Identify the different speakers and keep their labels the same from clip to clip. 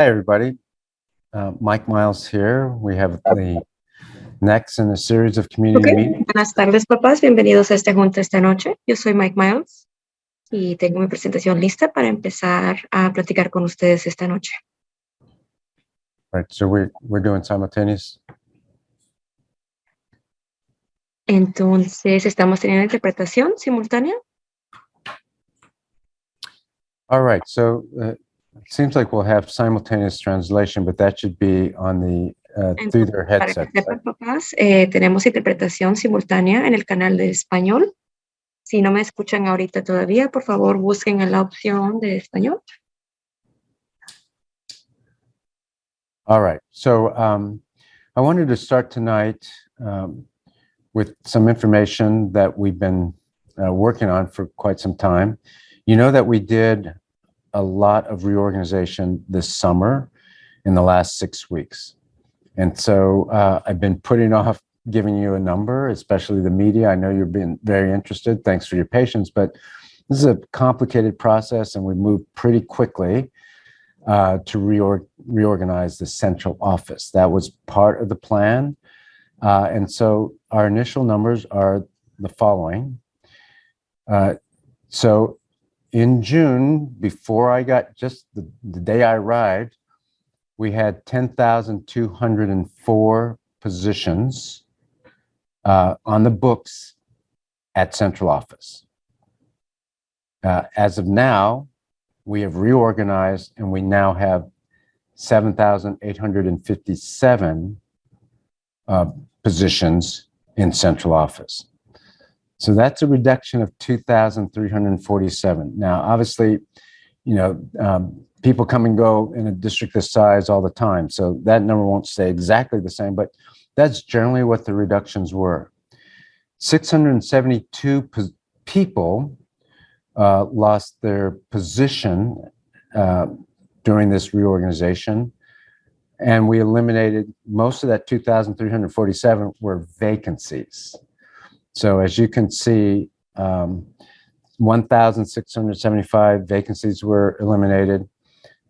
Speaker 1: Hi, everybody. Mike Miles here. We have the next in a series of community meetings.
Speaker 2: Buenas tardes, papás. Bienvenidos a esta junta esta noche. Yo soy Mike Miles y tengo mi presentación lista para empezar a platicar con ustedes esta noche.
Speaker 1: Right, so we're doing simultaneous.
Speaker 2: Entonces, estamos teniendo interpretación simultánea.
Speaker 1: All right, so it seems like we'll have simultaneous translation, but that should be on the through their
Speaker 2: Para que
Speaker 1: headset.
Speaker 2: sepan, papás, tenemos interpretación simultánea en el canal de español. Si no me escuchan ahorita todavía, por favor, busquen en la opción de español.
Speaker 1: All right, so I wanted to start tonight with some information that we've been working on for quite some time. You know that we did a lot of reorganization this summer in the last 6 weeks. And so I've been putting off giving you a number, especially the media. I know you've been very interested. Thanks for your patience, but this is a complicated process and we moved pretty quickly to reorganize the central office. That was part of the plan. And so our initial numbers are the following. So in June, before I got just the day I arrived, we had 10,204 positions on the books at central office. As of now, we have reorganized and we now have 7,857 positions in central office. So that's a reduction of 2,347. Now, obviously, you know, people come and go in a district this size all the time. So that number won't stay exactly the same, but that's generally what the reductions were. 672 people lost their position during this reorganization. And we eliminated most of that 2,347 were vacancies. So as you can see, 1,675 vacancies were eliminated,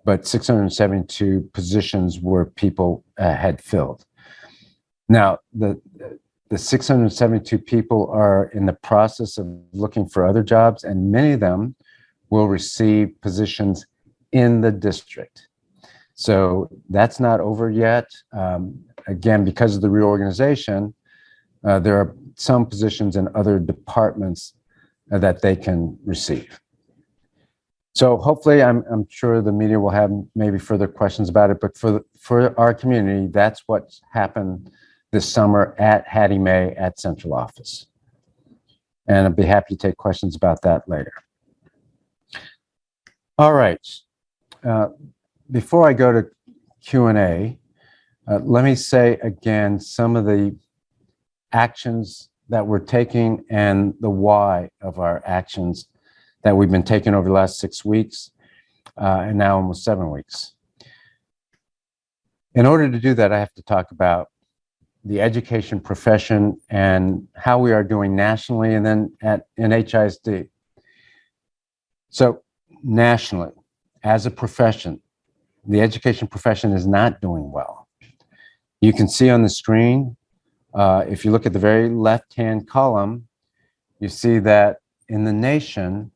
Speaker 1: but 672 positions were people had filled. Now, the 672 people are in the process of looking for other jobs, and many of them will receive positions in the district. So that's not over yet. Again, because of the reorganization, there are some positions in other departments that they can receive. So hopefully, I'm sure the media will have maybe further questions about it, but for our community, that's what's happened this summer at Hattie Mae at central office. And I'd be happy to take questions about that later. All right. Before I go to Q&A, let me say again some of the actions that we're taking and the why of our actions that we've been taking over the last 6 weeks and now almost 7 weeks. In order to do that, I have to talk about the education profession and how we are doing nationally and then in HISD. So nationally, as a profession, the education profession is not doing well. You can see on the screen, if you look at the very left-hand column, you see that in the nation,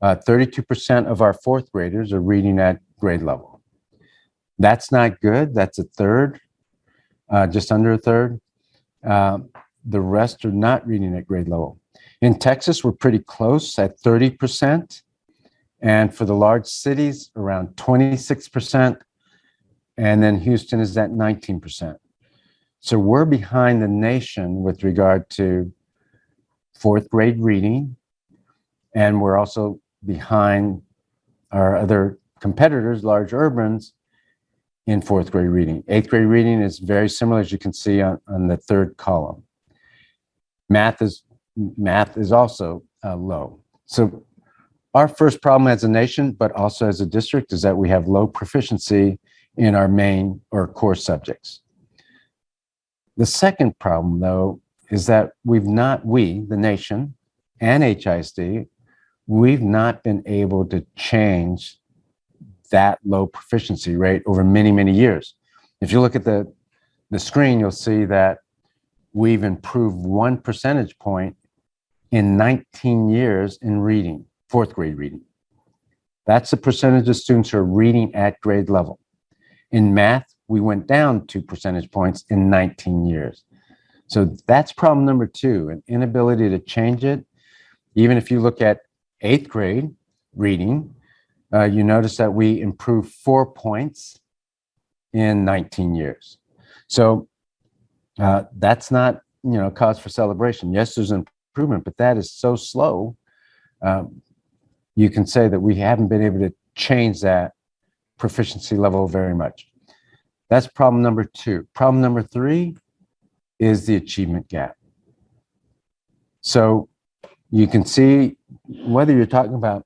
Speaker 1: 32% of our fourth graders are reading at grade level. That's not good. That's a third, just under a third. The rest are not reading at grade level. In Texas, we're pretty close at 30%. And for the large cities, around 26%. And then Houston is at 19%. So we're behind the nation with regard to fourth grade reading. And we're also behind our other competitors, large urbans, in fourth grade reading. Eighth grade reading is very similar, as you can see on the third column. Math is also low. So our first problem as a nation, but also as a district, is that we have low proficiency in our main or core subjects. The second problem, though, is that we, the nation, and HISD, we've not been able to change that low proficiency rate over many, many years. If you look at the screen, you'll see that we've improved 1 percentage point in 19 years in reading, fourth grade reading. That's the percentage of students who are reading at grade level. In math, we went down 2 percentage points in 19 years. So that's problem number 2, an inability to change it. Even if you look at 8th grade reading, you notice that we improved 4 points in 19 years. So that's not, cause for celebration. Yes, there's an improvement, but that is so slow. You can say that we haven't been able to change that proficiency level very much. That's problem number 2. Problem number 3 is the achievement gap. So you can see whether you're talking about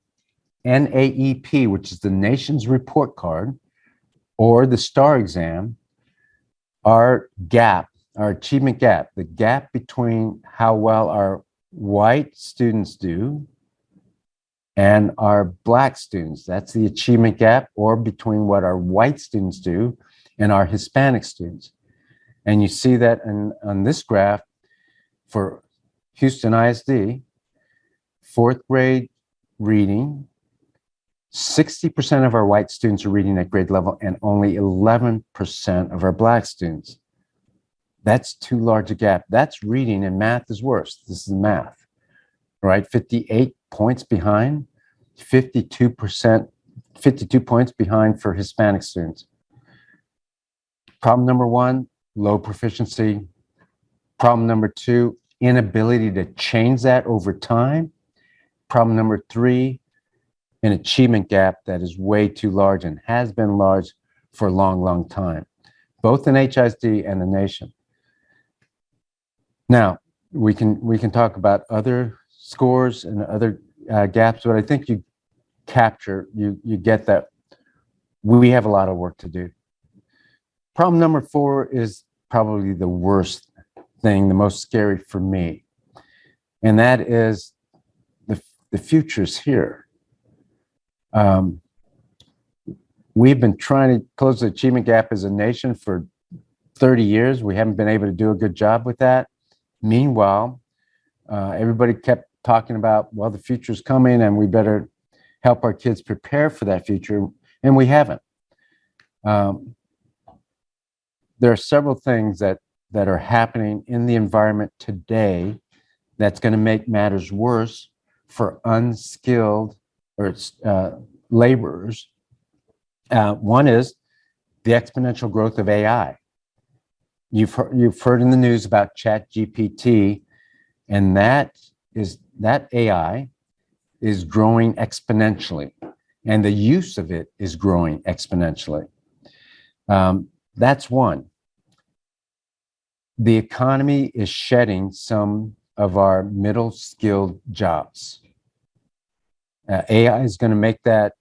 Speaker 1: NAEP, which is the nation's report card, or the STAR exam, our gap, our achievement gap, the gap between how well our white students do and our Black students, that's the achievement gap, or between what our white students do and our Hispanic students. And you see that on this graph for Houston ISD, 4th grade reading, 60% of our white students are reading at grade level and only 11% of our Black students. That's too large a gap. That's reading, and math is worse. This is math, right? 58 points behind, 52 points behind for Hispanic students. Problem number 1, low proficiency. Problem number 2, inability to change that over time. Problem number 3, an achievement gap that is way too large and has been large for a long, long time, both in HISD and the nation. Now, we can talk about other scores and other gaps, but I think you get that we have a lot of work to do. Problem number 4 is probably the worst thing, the most scary for me, and that is the future's here. We've been trying to close the achievement gap as a nation for 30 years. We haven't been able to do a good job with that. Meanwhile, everybody kept talking about, well, the future's coming and we better help our kids prepare for that future, and we haven't. There are several things that are happening in the environment today that's going to make matters worse for unskilled or laborers. One is the exponential growth of AI. You've heard in the news about ChatGPT, and that AI is growing exponentially, and the use of it is growing exponentially. That's one. The economy is shedding some of our middle skilled jobs. AI is going to make that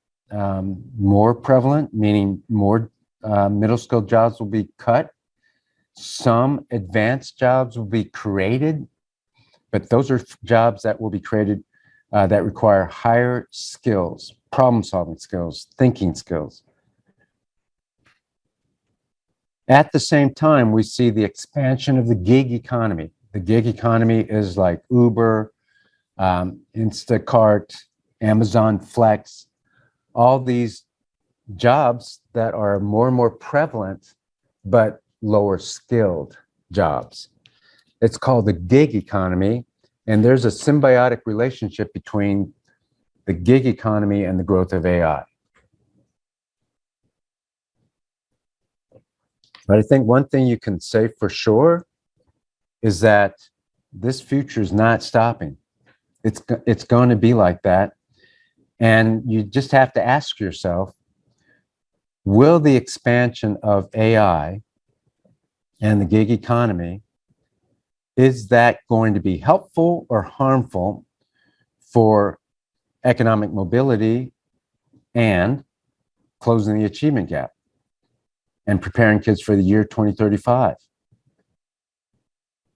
Speaker 1: more prevalent, meaning more middle skilled jobs will be cut. Some advanced jobs will be created, but those are jobs that will be created that require higher skills, problem-solving skills, thinking skills. At the same time, we see the expansion of the gig economy. The gig economy is like Uber, Instacart, Amazon Flex, all these jobs that are more and more prevalent, but lower skilled jobs. It's called the gig economy, and there's a symbiotic relationship between the gig economy and the growth of AI. But I think one thing you can say for sure is that this future is not stopping. It's going to be like that. And you just have to ask yourself, will the expansion of AI and the gig economy, is that going to be helpful or harmful for economic mobility and closing the achievement gap and preparing kids for the year 2035?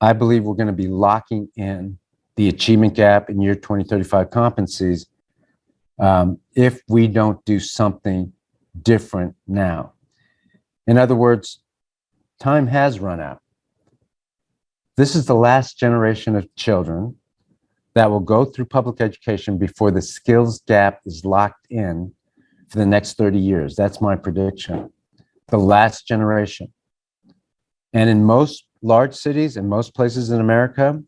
Speaker 1: I believe we're going to be locking in the achievement gap in year 2035 competencies if we don't do something different now. In other words, time has run out. This is the last generation of children that will go through public education before the skills gap is locked in for the next 30 years. That's my prediction. The last generation. And in most large cities and most places in America,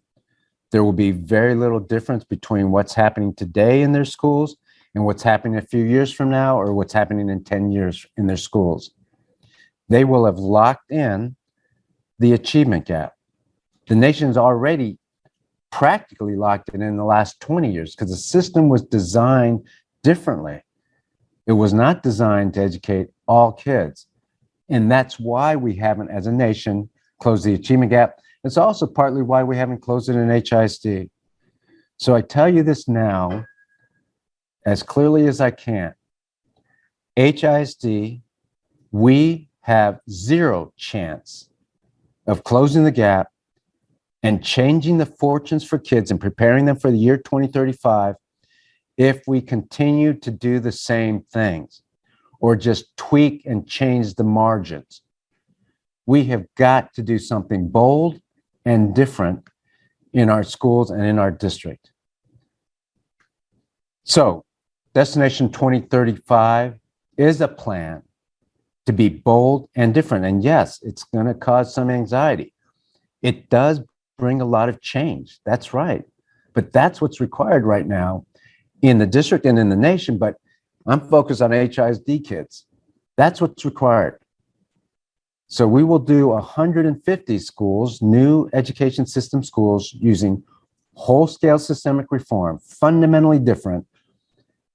Speaker 1: there will be very little difference between what's happening today in their schools and what's happening a few years from now or what's happening in 10 years in their schools. They will have locked in the achievement gap. The nation's already practically locked it in the last 20 years because the system was designed differently. It was not designed to educate all kids. And that's why we haven't, as a nation, closed the achievement gap. It's also partly why we haven't closed it in HISD. So I tell you this now, as clearly as I can. HISD, we have zero chance of closing the gap and changing the fortunes for kids and preparing them for the year 2035 if we continue to do the same things or just tweak and change the margins. We have got to do something bold and different in our schools and in our district. So, Destination 2035 is a plan to be bold and different. And yes, it's going to cause some anxiety. It does bring a lot of change. That's right. But that's what's required right now in the district and in the nation. But I'm focused on HISD kids. That's what's required. So we will do 150 schools, new education system schools, using whole-scale systemic reform, fundamentally different,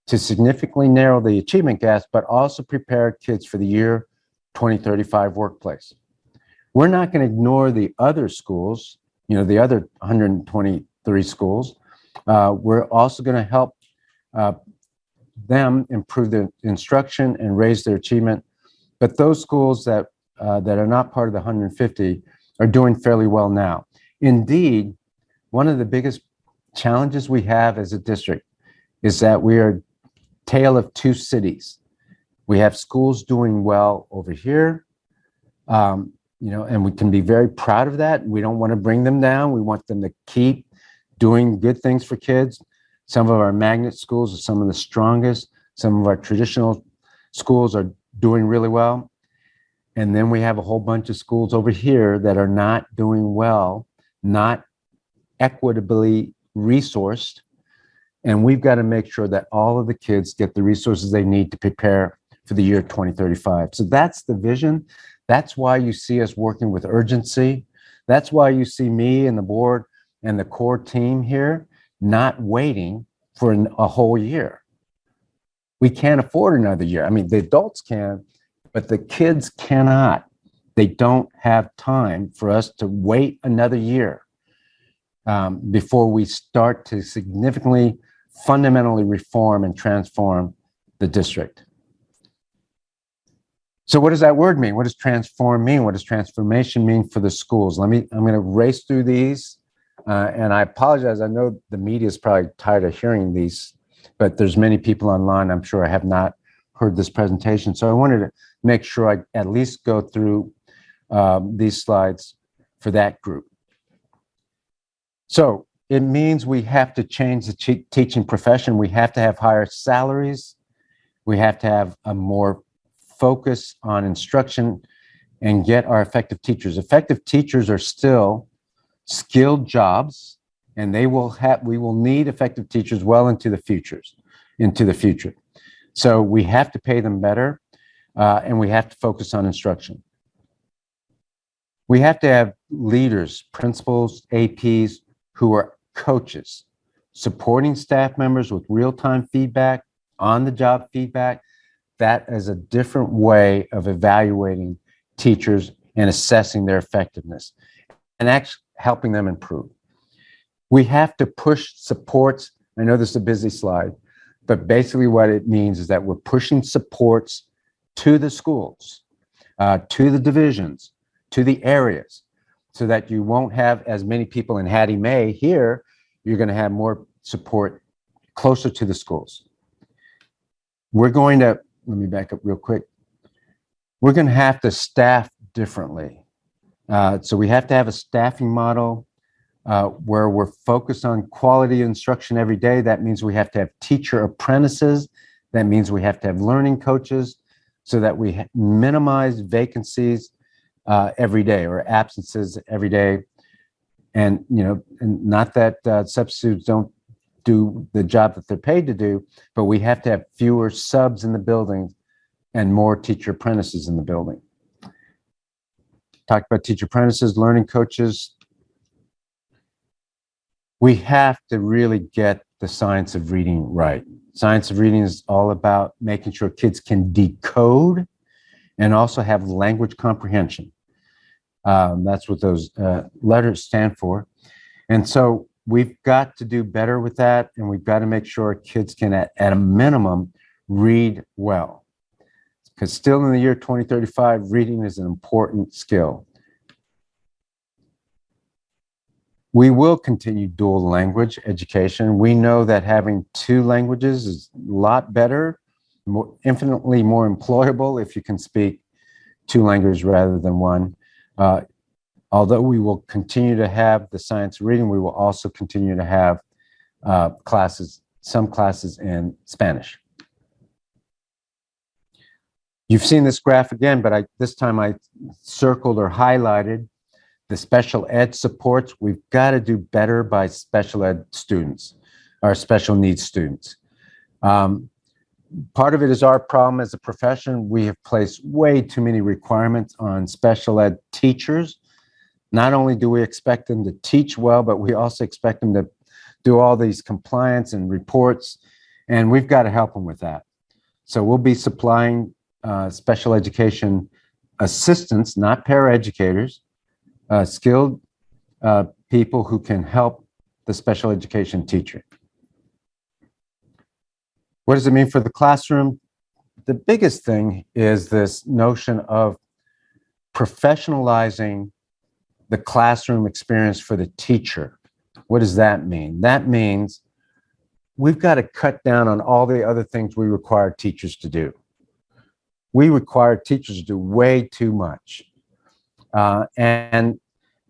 Speaker 1: to significantly narrow the achievement gaps, but also prepare kids for the year 2035 workplace. We're not going to ignore the other schools, the other 123 schools. We're also going to help them improve their instruction and raise their achievement. But those schools that are not part of the 150 are doing fairly well now. Indeed, one of the biggest challenges we have as a district is that we are a tale of two cities. We have schools doing well over here, and we can be very proud of that. We don't want to bring them down. We want them to keep doing good things for kids. Some of our magnet schools are some of the strongest. Some of our traditional schools are doing really well. And then we have a whole bunch of schools over here that are not doing well, not equitably resourced. And we've got to make sure that all of the kids get the resources they need to prepare for the year 2035. So that's the vision. That's why you see us working with urgency. That's why you see me and the board and the core team here not waiting for a whole year. We can't afford another year. I mean, the adults can, but the kids cannot. They don't have time for us to wait another year before we start to significantly, fundamentally reform and transform the district. So what does that word mean? What does transform mean? What does transformation mean for the schools? I'm going to race through these, and I apologize. I know the media is probably tired of hearing these, but there's many people online, I'm sure, I have not heard this presentation. So I wanted to make sure I at least go through these slides for that group. So it means we have to change the teaching profession. We have to have higher salaries. We have to have a more focus on instruction and get our effective teachers. Effective teachers are still skilled jobs, and we will need effective teachers well into the future. So we have to pay them better, and we have to focus on instruction. We have to have leaders, principals, APs, who are coaches, supporting staff members with real-time feedback, on-the-job feedback. That is a different way of evaluating teachers and assessing their effectiveness and actually helping them improve. We have to push supports. I know this is a busy slide, but basically what it means is that we're pushing supports to the schools, to the divisions, to the areas, so that you won't have as many people in Hattie Mae here. You're going to have more support closer to the schools. We're going to let me back up real quick. We're going to have to staff differently. So we have to have a staffing model where we're focused on quality instruction every day. That means we have to have teacher apprentices. That means we have to have learning coaches so that we minimize vacancies every day or absences every day. And, and not that substitutes don't do the job that they're paid to do, but we have to have fewer subs in the building and more teacher apprentices in the building. Talked about teacher apprentices, learning coaches. We have to really get the science of reading right. Science of reading is all about making sure kids can decode and also have language comprehension. That's what those letters stand for. And so we've got to do better with that, and we've got to make sure kids can, at a minimum, read well. Because still in the year 2035, reading is an important skill. We will continue dual language education. We know that having 2 languages is a lot better, infinitely more employable if you can speak 2 languages rather than 1. Although we will continue to have the science of reading, we will also continue to have some classes in Spanish. You've seen this graph again, but this time I circled or highlighted the special ed supports. We've got to do better by special ed students, our special needs students. Part of it is our problem as a profession. We have placed way too many requirements on special ed teachers. Not only do we expect them to teach well, but we also expect them to do all these compliance and reports, and we've got to help them with that. So we'll be supplying special education assistants, not paraeducators, skilled people who can help the special education teacher. What does it mean for the classroom? The biggest thing is this notion of professionalizing the classroom experience for the teacher. What does that mean? That means we've got to cut down on all the other things we require teachers to do. We require teachers to do way too much. And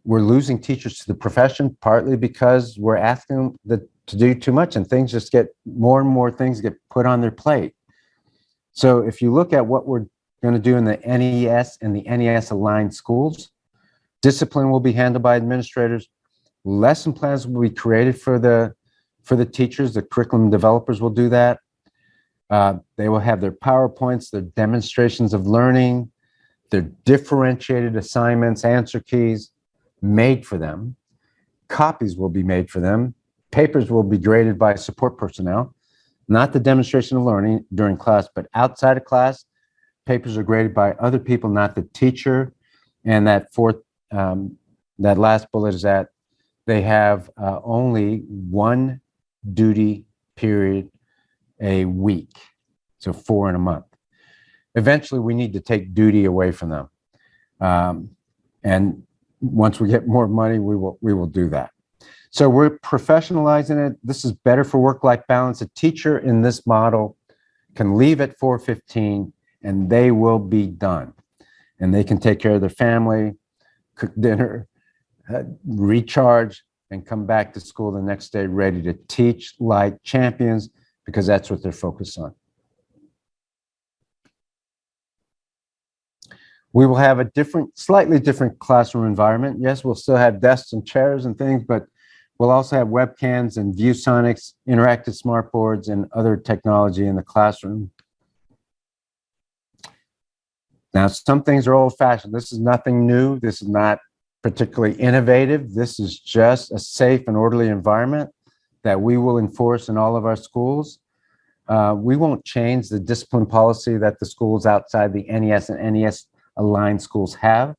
Speaker 1: we're losing teachers to the profession, partly because we're asking them to do too much, and things just get more and more things get put on their plate. So if you look at what we're going to do in the NES and the NES aligned schools, discipline will be handled by administrators. Lesson plans will be created for the teachers. The curriculum developers will do that. They will have their PowerPoints, their demonstrations of learning, their differentiated assignments, answer keys made for them. Copies will be made for them. Papers will be graded by support personnel, not the demonstration of learning during class, but outside of class. Papers are graded by other people, not the teacher. And that last bullet is that they have only 1 duty period a week, so 4 in a month. Eventually, we need to take duty away from them. And once we get more money, we will do that. So we're professionalizing it. This is better for work-life balance. A teacher in this model can leave at 4:15 and they will be done. And they can take care of their family, cook dinner, recharge, and come back to school the next day ready to teach like champions, because that's what they're focused on. We will have a slightly different classroom environment. Yes, we'll still have desks and chairs and things, but we'll also have webcams and ViewSonics, interactive smartboards, and other technology in the classroom. Now, some things are old-fashioned. This is nothing new. This is not particularly innovative. This is just a safe and orderly environment that we will enforce in all of our schools. We won't change the discipline policy that the schools outside the NES and NES aligned schools have.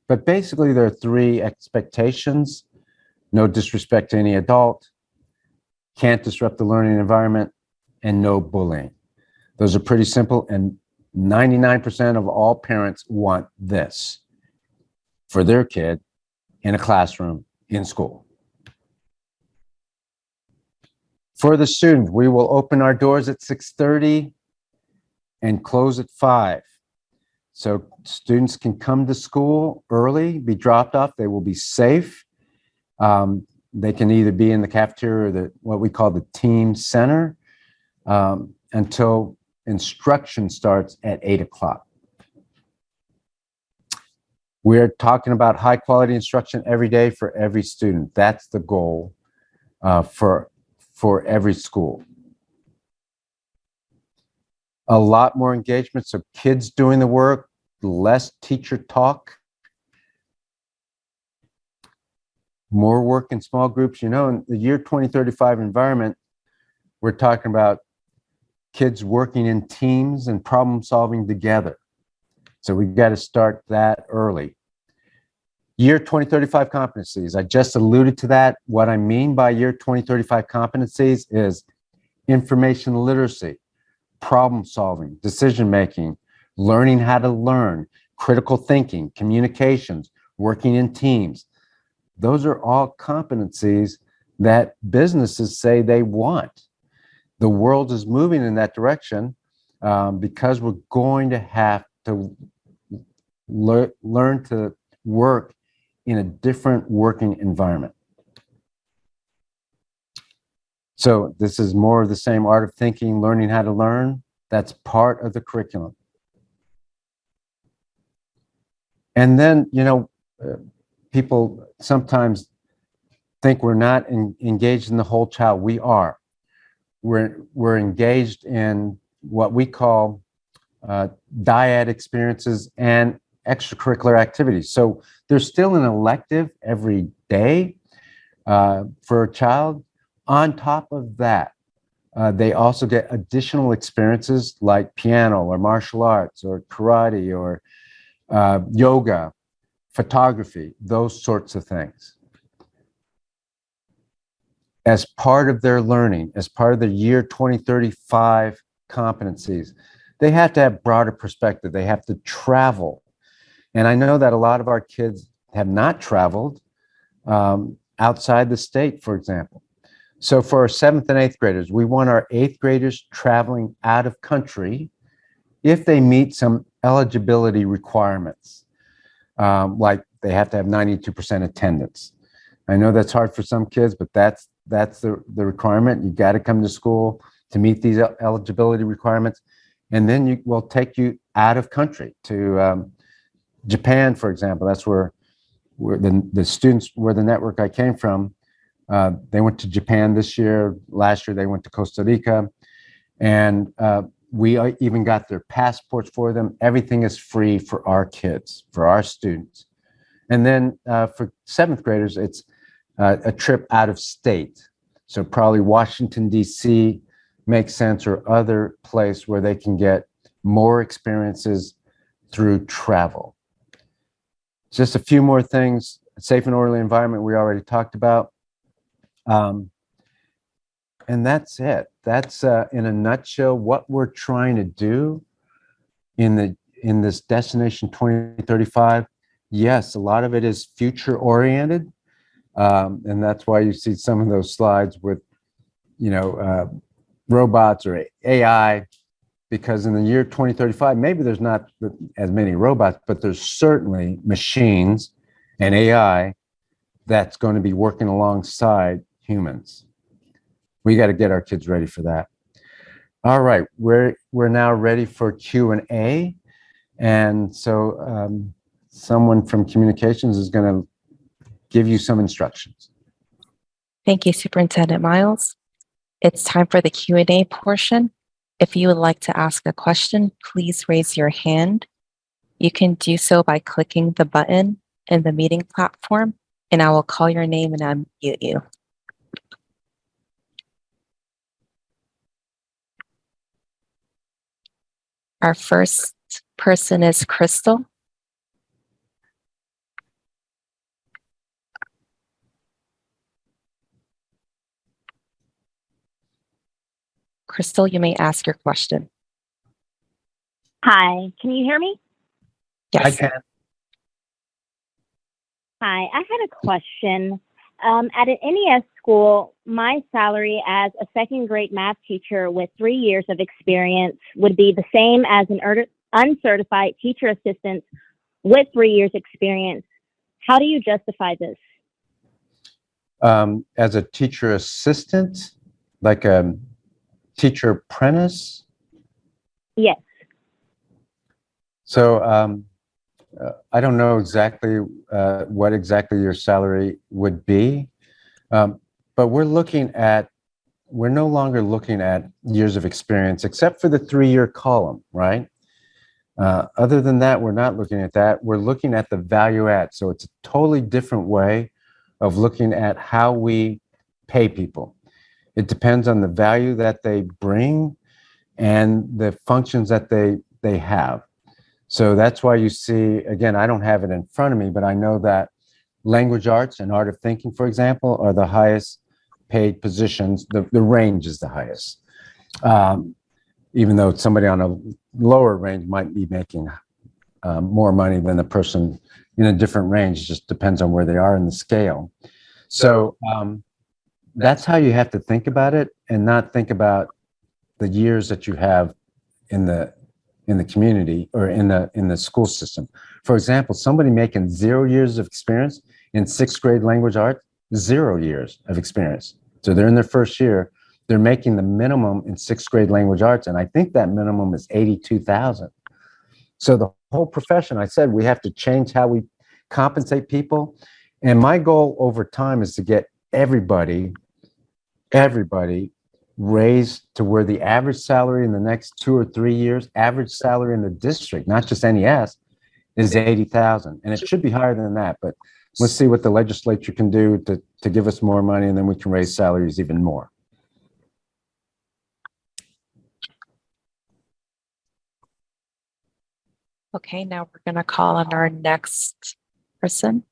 Speaker 1: But basically, there are 3 expectations: no disrespect to any adult, can't disrupt the learning environment, and no bullying. Those are pretty simple, and 99% of all parents want this for their kid in a classroom in school. For the student, we will open our doors at 6:30, and close at 5. So students can come to school early, be dropped off. They will be safe. They can either be in the cafeteria or what we call the team center until instruction starts at 8 o'clock. We're talking about high quality instruction every day for every student. That's the goal for every school. A lot more engagement, so kids doing the work, less teacher talk, more work in small groups. You know, in the year 2035 environment, we're talking about kids working in teams and problem solving together. So we got to start that early. Year 2035 competencies, I just alluded to that. What I mean by year 2035 competencies is information literacy, problem solving, decision making, learning how to learn, critical thinking, communications, working in teams. Those are all competencies that businesses say they want. The world is moving in that direction because we're going to have to learn to work in a different working environment. So this is more of the same art of thinking, learning how to learn. That's part of the curriculum. And then, you know, people sometimes think we're not engaged in the whole child. We are. We're engaged in what we call dyad experiences and extracurricular activities. So there's still an elective every day for a child. On top of that, they also get additional experiences like piano or martial arts or karate or yoga, photography, those sorts of things. As part of their learning, as part of the year 2035 competencies, they have to have broader perspective. They have to travel. And I know that a lot of our kids have not traveled outside the state, for example. So for our 7th and 8th graders, we want our 8th graders traveling out of country if they meet some eligibility requirements, like they have to have 92% attendance. I know that's hard for some kids, but that's the requirement. You got to come to school to meet these eligibility requirements. And then we'll take you out of country to Japan, for example. That's where the students, where the network I came from, they went to Japan this year. Last year, they went to Costa Rica. And we even got their passports for them. Everything is free for our kids, for our students. And then for 7th graders, it's a trip out of state. So probably Washington, D.C. makes sense, or other place where they can get more experiences through travel. Just a few more things. Safe and orderly environment we already talked about. And that's it. That's in a nutshell what we're trying to do in this Destination 2035. Yes, a lot of it is future oriented. And that's why you see some of those slides with, you know, robots or AI, because in the year 2035, maybe there's not as many robots, but there's certainly machines and AI that's going to be working alongside humans. We got to get our kids ready for that. All right, we're now ready for Q&A. And so someone from communications is going to give you some instructions.
Speaker 3: Thank you, Superintendent Miles. It's time for the Q&A portion. If you would like to ask a question, please raise your hand. You can do so by clicking the button in the meeting platform, and I will call your name and unmute you. Our first person is Crystal. Crystal, you may ask your question.
Speaker 4: Hi, can you hear me?
Speaker 3: Yes.
Speaker 1: I can.
Speaker 4: Hi, I had a question. At an NES school, my salary as a second grade math teacher with 3 years of experience would be the same as an uncertified teacher assistant with 3 years experience. How do you justify this?
Speaker 1: As a teacher assistant, like a teacher apprentice?
Speaker 4: Yes.
Speaker 1: So I don't know exactly what exactly your salary would be, but we're no longer looking at years of experience except for the 3-year column, right? Other than that, we're not looking at that. We're looking at the value add. So it's a totally different way of looking at how we pay people. It depends on the value that they bring and the functions that they have. So that's why you see, again, I don't have it in front of me, but I know that language arts and art of thinking, for example, are the highest paid positions. The range is the highest. Even though somebody on a lower range might be making more money than the person in a different range. It just depends on where they are in the scale. So that's how you have to think about it, and not think about the years that you have in the community or in the school system. For example, somebody making 0 years of experience in 6th grade language arts, 0 years of experience. So they're in their first year. They're making the minimum in 6th grade language arts, and I think that minimum is $82,000. So the whole profession, I said, we have to change how we compensate people. And my goal over time is to get everybody raised to where the average salary in the next 2 or 3 years, average salary in the district, not just NES, is $80,000. And it should be higher than that, but let's see what the legislature can do to give us more money, and then we can raise salaries even more.
Speaker 3: Okay, now we're going to call on our next person,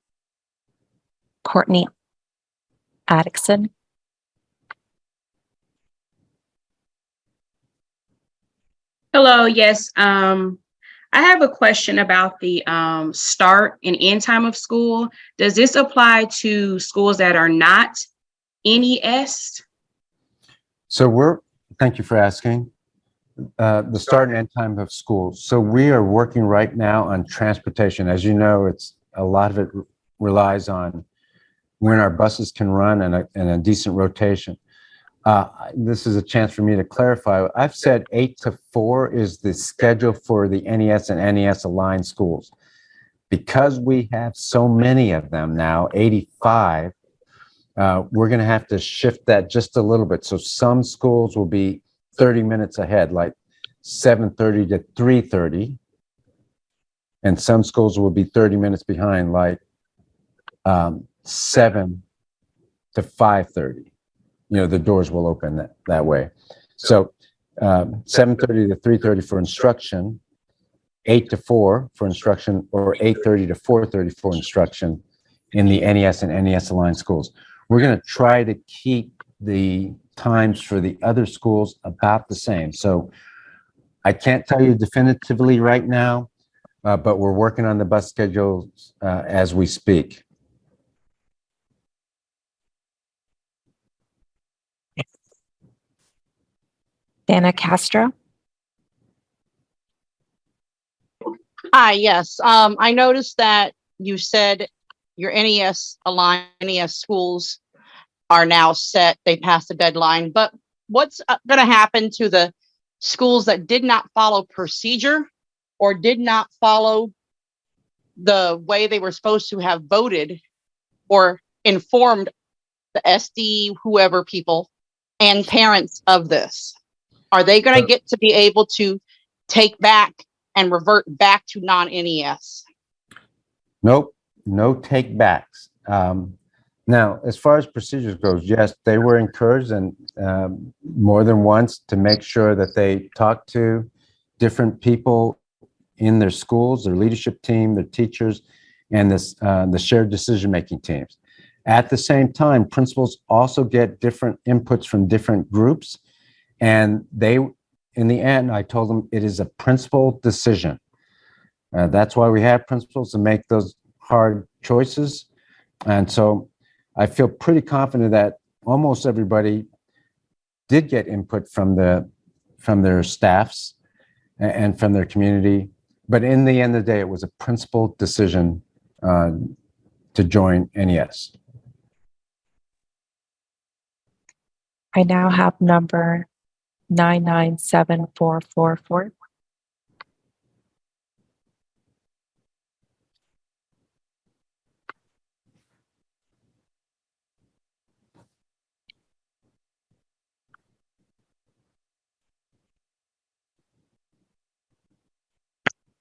Speaker 3: Courtney Addison.
Speaker 5: Hello, yes. I have a question about the start and end time of school. Does this apply to schools that are not NES?
Speaker 1: So thank you for asking. The start and end time of school. So we are working right now on transportation. As you know, a lot of it relies on when our buses can run and a decent rotation. This is a chance for me to clarify. I've said 8 to 4 is the schedule for the NES and NES aligned schools. Because we have so many of them now, 85, we're going to have to shift that just a little bit. So some schools will be 30 minutes ahead, like 7:30 to 3:30. And some schools will be 30 minutes behind, like 7 to 5:30. The doors will open that way. So 7:30 to 3:30 for instruction, 8 to 4 for instruction, or 8:30 to 4:30 for instruction in the NES and NES aligned schools. We're going to try to keep the times for the other schools about the same. So I can't tell you definitively right now, but we're working on the bus schedules as we speak.
Speaker 3: Dana Castro.
Speaker 6: Hi, yes. I noticed that you said your NES aligned NES schools are now set. They passed the deadline, but what's going to happen to the schools that did not follow procedure or did not follow the way they were supposed to have voted or informed the SD, whoever people and parents of this? Are they going to get to be able to take back and revert back to non-NES?
Speaker 1: Nope, no take backs. Now, as far as procedures goes, yes, they were encouraged and more than once to make sure that they talk to different people in their schools, their leadership team, their teachers, and the shared decision-making teams. At the same time, principals also get different inputs from different groups, and in the end, I told them it is a principal decision. That's why we have principals to make those hard choices. And so I feel pretty confident that almost everybody did get input from their staffs and from their community. But in the end of the day, it was a principled decision to join NES.
Speaker 3: I now have number 997444.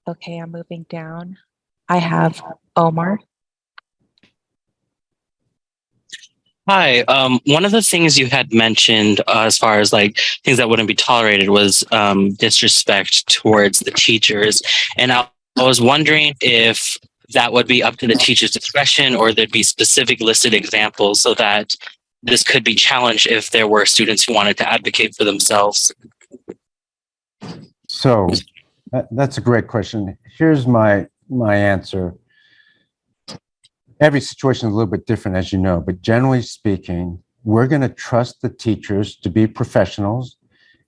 Speaker 3: Okay, I'm moving down. I have Omar.
Speaker 7: Hi. One of the things you had mentioned as far as like things that wouldn't be tolerated was disrespect towards the teachers. And I was wondering if that would be up to the teacher's discretion or there'd be specific listed examples so that this could be challenged if there were students who wanted to advocate for themselves.
Speaker 1: So that's a great question. Here's my answer. Every situation is a little bit different, as you know, but generally speaking, we're going to trust the teachers to be professionals.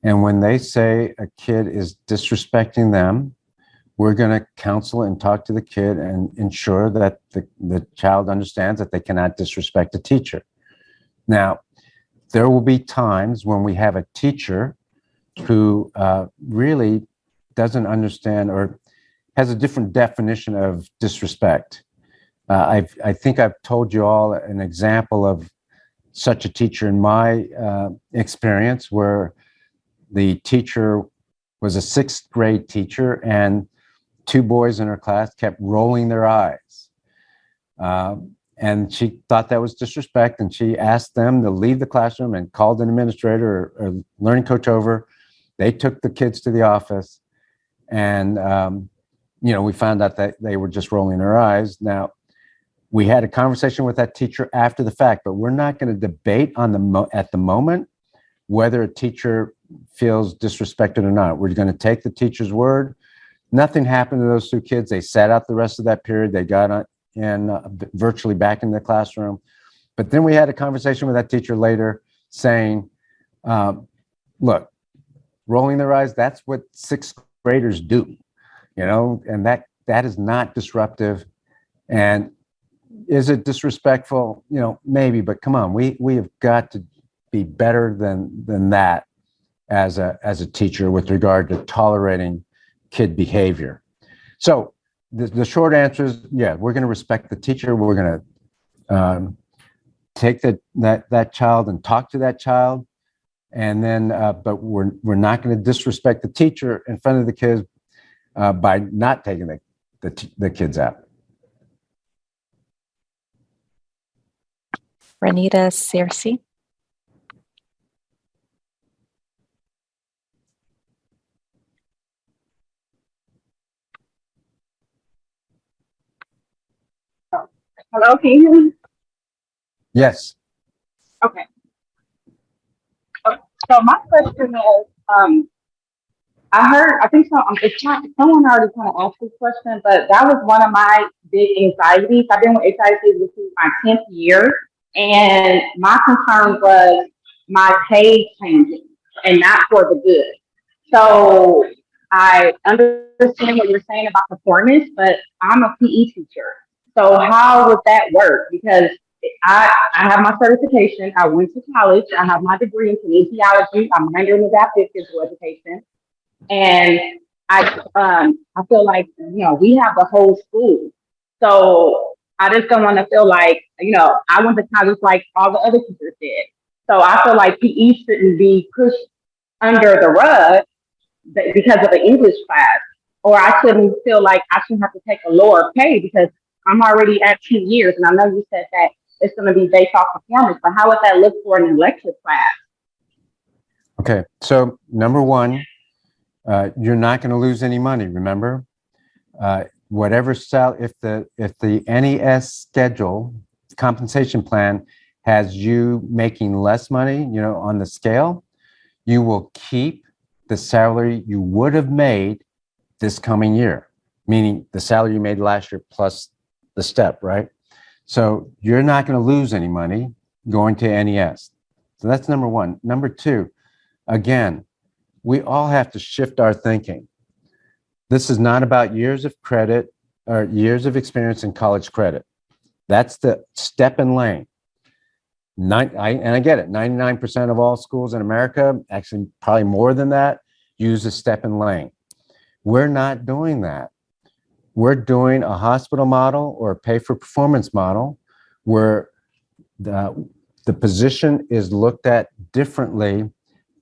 Speaker 1: And when they say a kid is disrespecting them, we're going to counsel and talk to the kid and ensure that the child understands that they cannot disrespect a teacher. Now, there will be times when we have a teacher who really doesn't understand or has a different definition of disrespect. I think I've told you all an example of such a teacher in my experience where the teacher was a sixth grade teacher and two boys in her class kept rolling their eyes. And she thought that was disrespect, and she asked them to leave the classroom and called an administrator or learning coach over. They took the kids to the office, and we found out that they were just rolling their eyes. Now, we had a conversation with that teacher after the fact, but we're not going to debate on at the moment whether a teacher feels disrespected or not. We're going to take the teacher's word. Nothing happened to those two kids. They sat out the rest of that period. They got virtually back in the classroom. But then we had a conversation with that teacher later saying, look, rolling their eyes, that's what sixth graders do, and that is not disruptive. And is it disrespectful? Maybe, but come on, we have got to be better than that as a teacher with regard to tolerating kid behavior. So the short answer is, yeah, we're going to respect the teacher. We're going to take that child and talk to that child, and then but we're not going to disrespect the teacher in front of the kids by not taking the kids out.
Speaker 3: Renita Searcy.
Speaker 8: Hello, can you hear me?
Speaker 1: Yes.
Speaker 8: Okay. So my question is, I think so. Someone already kind of asked this question, but that was one of my big anxieties. I've been with HIC this is my 10th year, and my concern was my pay changing and not for the good. So I understand what you're saying about performance, but I'm a PE teacher. So how would that work? Because I have my certification. I went to college. I have my degree in kinesiology. I'm minor in adaptive physical education. And I feel like, we have the whole school. So I just don't want to feel like, I went to college like all the other teachers did. So I feel like PE shouldn't be pushed under the rug because of an English class. Or I shouldn't feel like I shouldn't have to take a lower pay because I'm already at 2 years. And I know you said that it's going to be based off performance, but how would that look for an elective class?
Speaker 1: Okay. So number one, you're not going to lose any money. Remember, whatever if the NES schedule compensation plan has you making less money, on the scale, you will keep the salary you would have made this coming year, meaning the salary you made last year plus the step, right? So you're not going to lose any money going to NES. So that's number one. Number two, again, we all have to shift our thinking. This is not about years of credit or years of experience in college credit. That's the step and lane. And I get it. 99% of all schools in America, actually probably more than that, use a step and lane. We're not doing that. We're doing a hospital model or a pay for performance model where the position is looked at differently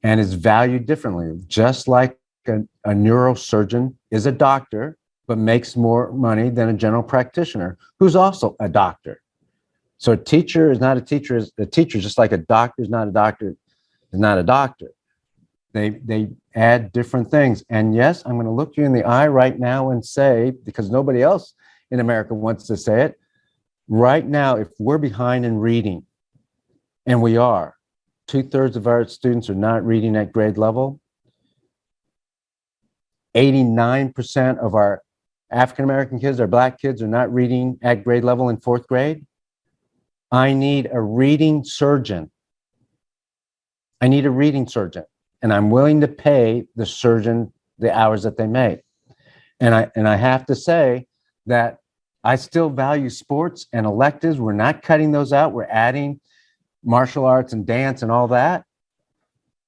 Speaker 1: and is valued differently. Just like a neurosurgeon is a doctor, but makes more money than a general practitioner who's also a doctor. So a teacher is not a teacher, is a teacher, just like a doctor is not a doctor, is not a doctor. They add different things. And yes, I'm going to look you in the eye right now and say, because nobody else in America wants to say it, right now, if we're behind in reading, and we are, 2/3 of our students are not reading at grade level, 89% of our African-American kids, our Black kids, are not reading at grade level in 4th grade. I need a reading surgeon. I need a reading surgeon. And I'm willing to pay the surgeon the hours that they make. And I have to say that I still value sports and electives. We're not cutting those out. We're adding martial arts and dance and all that.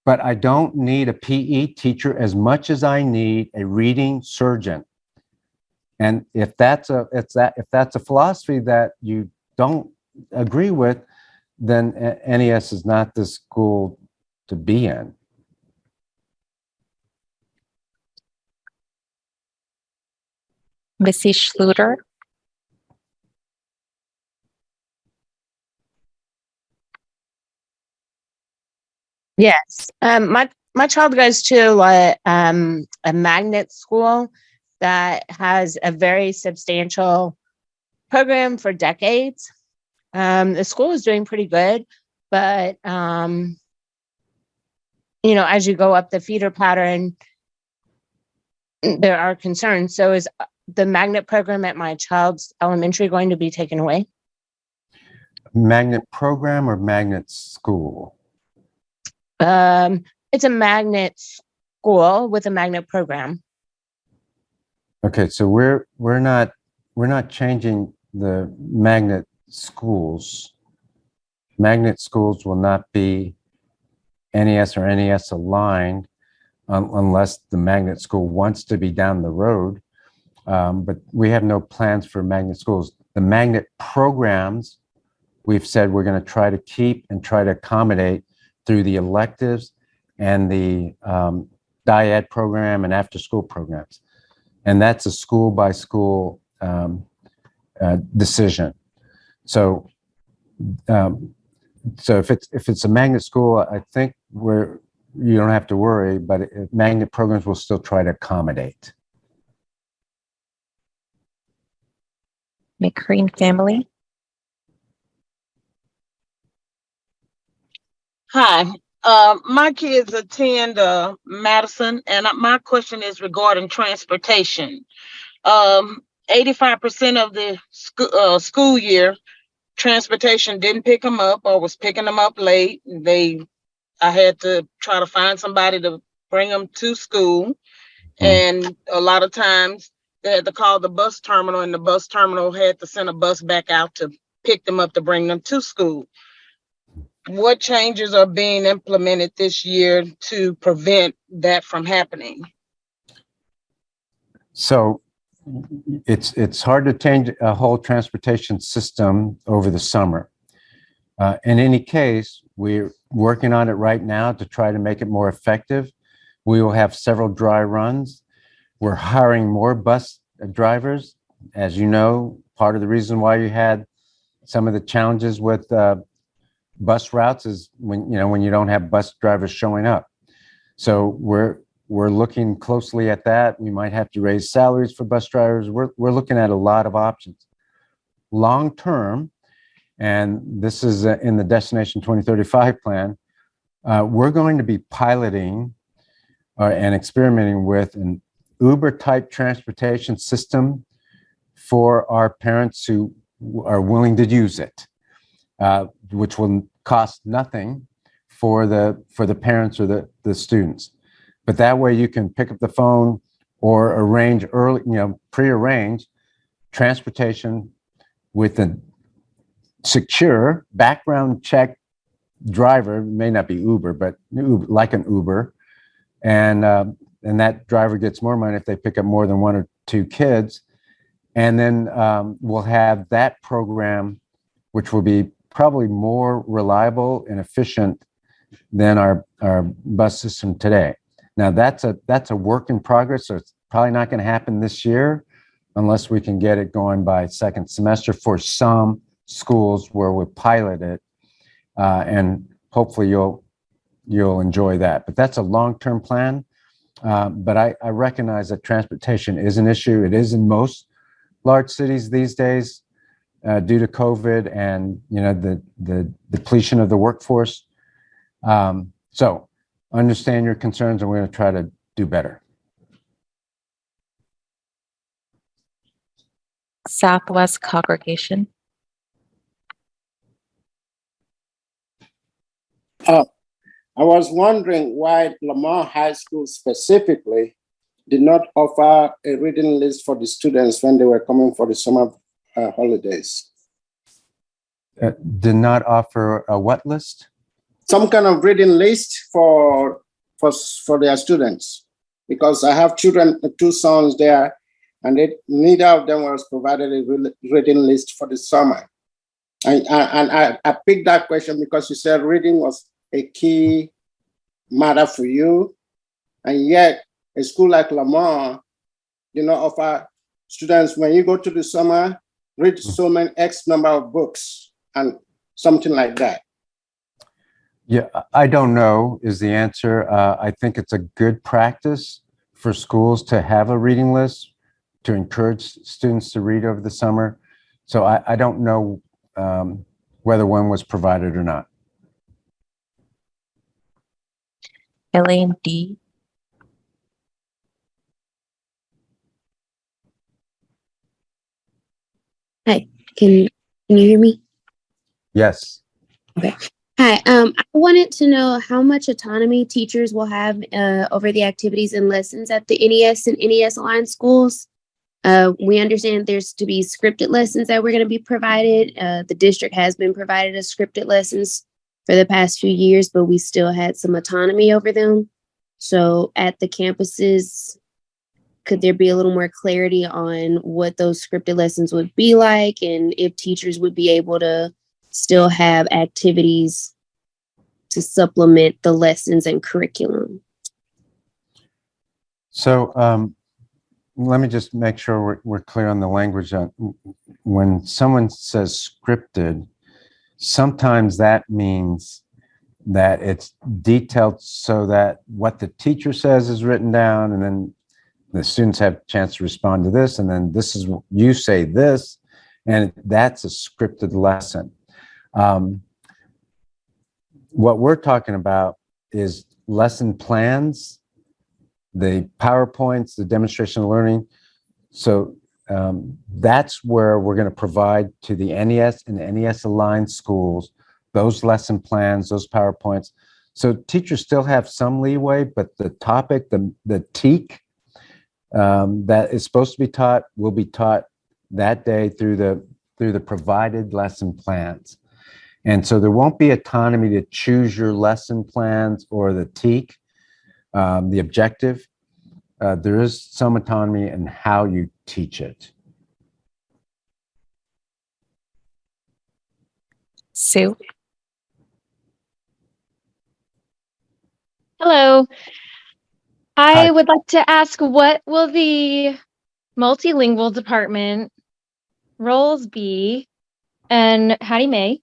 Speaker 1: But I don't need a PE teacher as much as I need a reading surgeon. And if that's a philosophy that you don't agree with, then NES is not the school to be in.
Speaker 3: Mrs. Schluter.
Speaker 9: Yes. My child goes to a magnet school that has a very substantial program for decades. The school is doing pretty good, but as you go up the feeder pattern, there are concerns. So is the magnet program at my child's elementary going to be taken away?
Speaker 1: Magnet program or magnet school?
Speaker 9: It's a magnet school with a magnet program.
Speaker 1: Okay, so we're not changing the magnet schools. Magnet schools will not be NES or NES aligned unless the magnet school wants to be down the road. But we have no plans for magnet schools. The magnet programs, we've said we're going to try to keep and try to accommodate through the electives and the DIAD program and after school programs. And that's a school by school decision. So if it's a magnet school, I think you don't have to worry, but magnet programs will still try to accommodate.
Speaker 3: McCreen family.
Speaker 10: Hi, my kids attend Madison, and my question is regarding transportation. 85% of the school year, transportation didn't pick them up or was picking them up late. I had to try to find somebody to bring them to school, and a lot of times they had to call the bus terminal, and the bus terminal had to send a bus back out to pick them up to bring them to school. What changes are being implemented this year to prevent that from happening?
Speaker 1: So it's hard to change a whole transportation system over the summer. In any case, we're working on it right now to try to make it more effective. We will have several dry runs. We're hiring more bus drivers. As you know, part of the reason why you had some of the challenges with bus routes is when you don't have bus drivers showing up. So we're looking closely at that. We might have to raise salaries for bus drivers. We're looking at a lot of options. Long term, and this is in the Destination 2035 plan, we're going to be piloting and experimenting with an Uber type transportation system for our parents who are willing to use it, which will cost nothing for the parents or the students. But that way you can pick up the phone or arrange early, pre-arrange transportation with a secure background check driver. It may not be Uber, but like an Uber. And that driver gets more money if they pick up more than one or two kids. And then we'll have that program, which will be probably more reliable and efficient than our bus system today. Now that's a work in progress, so it's probably not going to happen this year unless we can get it going by second semester for some schools where we pilot it, and hopefully you'll enjoy that. But that's a long-term plan. But I recognize that transportation is an issue. It is in most large cities these days due to COVID and the depletion of the workforce. So understand your concerns, and we're going to try to do better.
Speaker 3: Southwest Congregation.
Speaker 11: I was wondering why Lamar High School specifically did not offer a reading list for the students when they were coming for the summer holidays.
Speaker 1: Did not offer a what list?
Speaker 11: Some kind of reading list for their students, because I have children, two sons there, and neither of them was provided a reading list for the summer. And I picked that question because you said reading was a key matter for you, and yet a school like Lamar, offer students, when you go to the summer, read so many X number of books and something like that.
Speaker 1: Yeah, I don't know is the answer. I think it's a good practice for schools to have a reading list to encourage students to read over the summer. So I don't know whether one was provided or not.
Speaker 3: Elaine D.
Speaker 12: Hi, can you hear me?
Speaker 1: Yes.
Speaker 12: Okay. Hi, I wanted to know how much autonomy teachers will have over the activities and lessons at the NES and NES aligned schools. We understand there's to be scripted lessons that we're going to be provided. The district has been provided as scripted lessons for the past few years, but we still had some autonomy over them. So at the campuses, could there be a little more clarity on what those scripted lessons would be like, and if teachers would be able to still have activities to supplement the lessons and curriculum?
Speaker 1: So let me just make sure we're clear on the language. When someone says scripted, sometimes that means that it's detailed so that what the teacher says is written down, and then the students have a chance to respond to this, and then this is, you say this, and that's a scripted lesson. What we're talking about is lesson plans, the PowerPoints, the demonstration of learning. So that's where we're going to provide to the NES and NES aligned schools those lesson plans, those PowerPoints. So teachers still have some leeway, but the topic, the TEAC that is supposed to be taught will be taught that day through the provided lesson plans. And so there won't be autonomy to choose your lesson plans or the TEAC, the objective. There is some autonomy in how you teach it.
Speaker 3: Sue.
Speaker 13: Hello.
Speaker 1: Hi.
Speaker 13: I would like to ask, what will the multilingual department roles be, and Hattie Mae?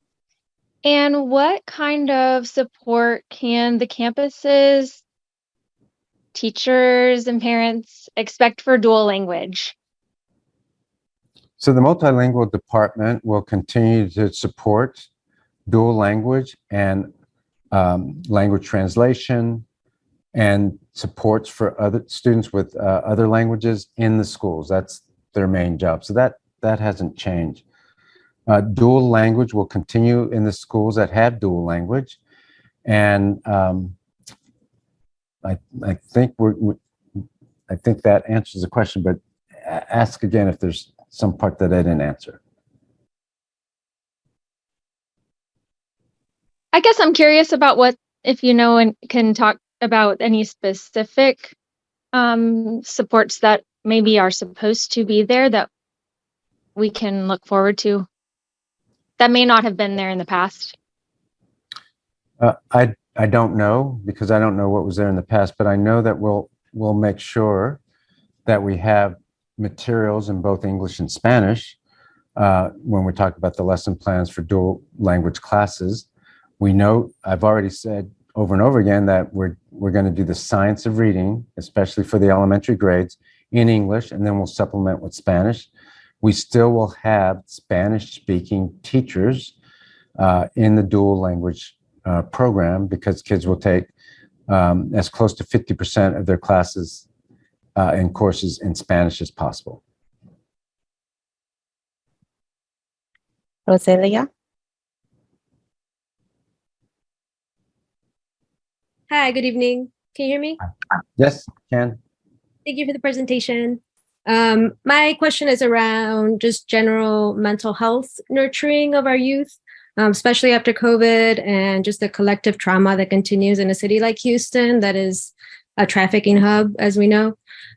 Speaker 13: And what kind of support can the campuses, teachers, and parents expect for dual language?
Speaker 1: So the multilingual department will continue to support dual language and language translation and supports for other students with other languages in the schools. That's their main job. So that hasn't changed. Dual language will continue in the schools that have dual language. And I think I think that answers the question, but ask again if there's some part that I didn't answer.
Speaker 13: I guess I'm curious about what, if you know and can talk about any specific supports that maybe are supposed to be there that we can look forward to that may not have been there in the past.
Speaker 1: I don't know, because I don't know what was there in the past, but I know that we'll make sure that we have materials in both English and Spanish when we talk about the lesson plans for dual language classes. We know, I've already said over and over again that we're going to do the science of reading, especially for the elementary grades, in English, and then we'll supplement with Spanish. We still will have Spanish-speaking teachers in the dual language program, because kids will take as close to 50% of their classes and courses in Spanish as possible.
Speaker 3: Roselia?
Speaker 14: Hi, good evening. Can you hear me?
Speaker 1: Yes, Ken.
Speaker 14: Thank you for the presentation. My question is around just general mental health nurturing of our youth, especially after COVID and just the collective trauma that continues in a city like Houston that is a trafficking hub, as we know.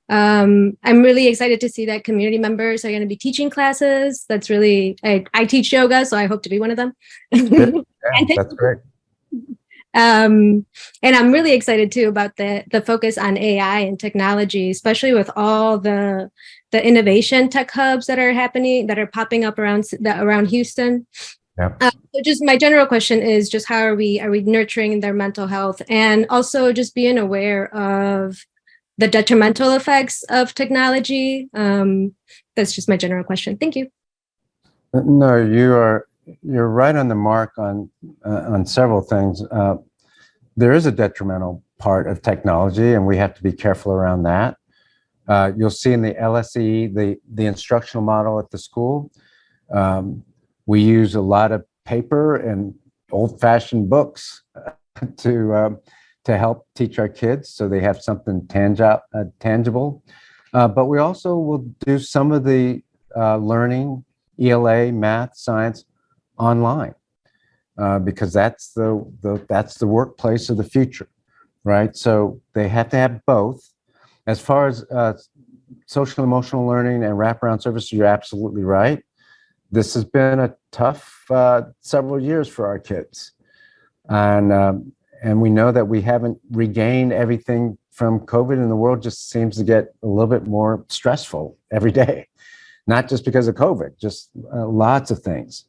Speaker 14: I'm really excited to see that community members are going to be teaching classes. That's really, I teach yoga, so I hope to be one of them.
Speaker 1: Yeah, that's great.
Speaker 14: And I'm really excited too about the focus on AI and technology, especially with all the innovation tech hubs that are happening, that are popping up around Houston.
Speaker 1: Yeah.
Speaker 14: So just my general question is just how are we nurturing their mental health, and also just being aware of the detrimental effects of technology. That's just my general question. Thank you.
Speaker 1: No, you're right on the mark on several things. There is a detrimental part of technology, and we have to be careful around that. You'll see in the LSE, the instructional model at the school, we use a lot of paper and old-fashioned books to help teach our kids, so they have something tangible. But we also will do some of the learning, ELA, math, science, online, because that's the workplace of the future, right? So they have to have both. As far as social emotional learning and wraparound services, you're absolutely right. This has been a tough several years for our kids, and we know that we haven't regained everything from COVID, and the world just seems to get a little bit more stressful every day. Not just because of COVID, just lots of things,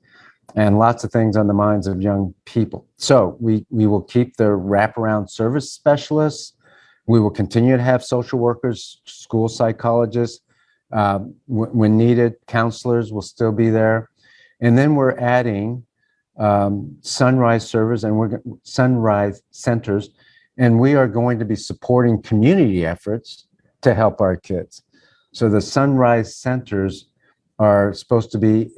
Speaker 1: and lots of things on the minds of young people. So we will keep the wraparound service specialists. We will continue to have social workers, school psychologists. When needed, counselors will still be there. And then we're adding sunrise servers and sunrise centers, and we are going to be supporting community efforts to help our kids. So the sunrise centers are supposed to be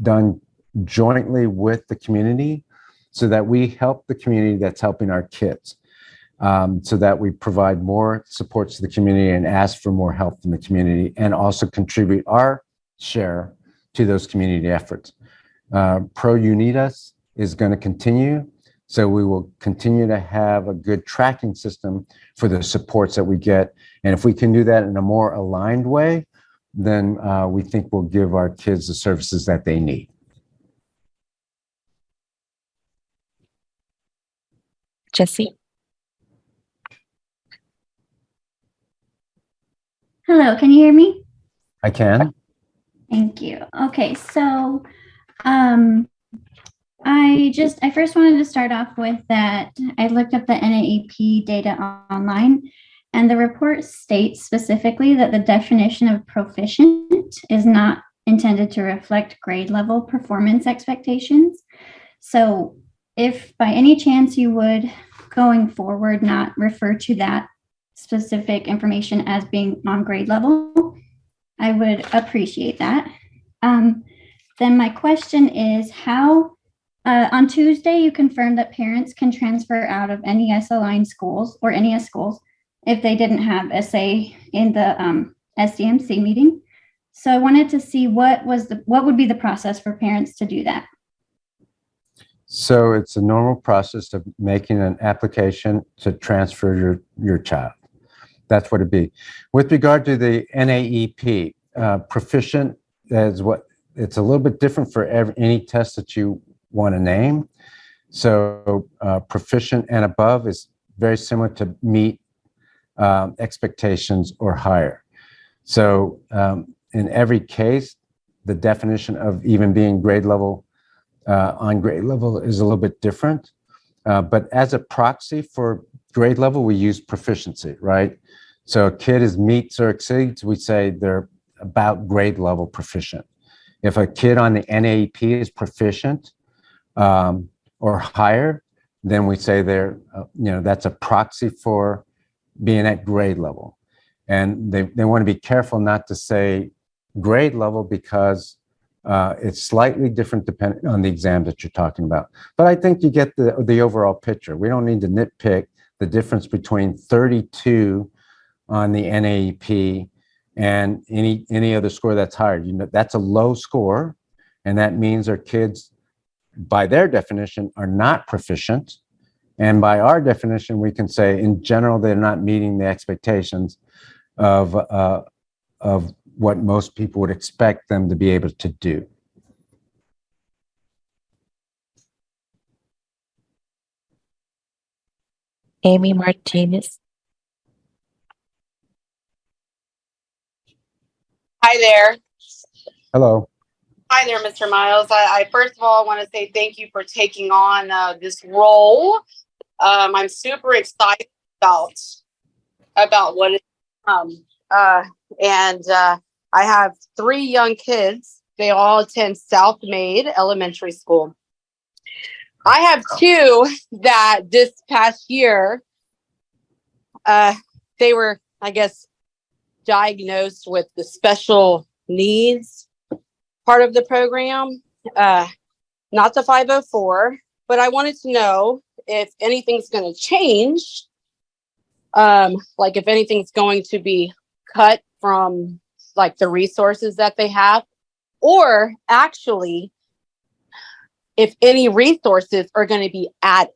Speaker 1: done jointly with the community, so that we help the community that's helping our kids, so that we provide more supports to the community and ask for more help from the community, and also contribute our share to those community efforts. Pro Unidas is going to continue, so we will continue to have a good tracking system for the supports that we get. And if we can do that in a more aligned way, then we think we'll give our kids the services that they need.
Speaker 3: Jesse?
Speaker 15: Hello, can you hear me?
Speaker 1: I can.
Speaker 15: Thank you. Okay, so I first wanted to start off with that I looked up the NAEP data online, and the report states specifically that the definition of proficient is not intended to reflect grade level performance expectations. So if by any chance you would, going forward, not refer to that specific information as being on grade level, I would appreciate that. then my question is how, on Tuesday, you confirmed that parents can transfer out of NES aligned schools or NES schools if they didn't have SA in the SDMC meeting. So I wanted to see what would be the process for parents to do that.
Speaker 1: So it's a normal process of making an application to transfer your child. That's what it'd be. With regard to the NAEP, proficient is what, it's a little bit different for any test that you want to name. So proficient and above is very similar to meet expectations or higher. So in every case, the definition of even being grade level on grade level is a little bit different. But as a proxy for grade level, we use proficiency, right? So a kid is meets or exceeds, we say they're about grade level proficient. If a kid on the NAEP is proficient or higher, then we say they're, that's a proxy for being at grade level. And they want to be careful not to say grade level because it's slightly different depending on the exam that you're talking about. But I think you get the overall picture. We don't need to nitpick the difference between 32 on the NAEP and any other score that's higher. That's a low score, and that means our kids, by their definition, are not proficient. And by our definition, we can say, in general, they're not meeting the expectations of what most people would expect them to be able to do.
Speaker 3: Amy Martinez.
Speaker 16: Hi there.
Speaker 1: Hello.
Speaker 16: Hi there, Mr. Miles. I first of all want to say thank you for taking on this role. I'm super excited about what it's I have 3 young kids. They all attend South Maid Elementary School. I have 2 that this past year, they were, I guess, diagnosed with the special needs part of the program, not the 504, but I wanted to know if anything's going to change, like if anything's going to be cut from like the resources that they have, or actually if any resources are going to be added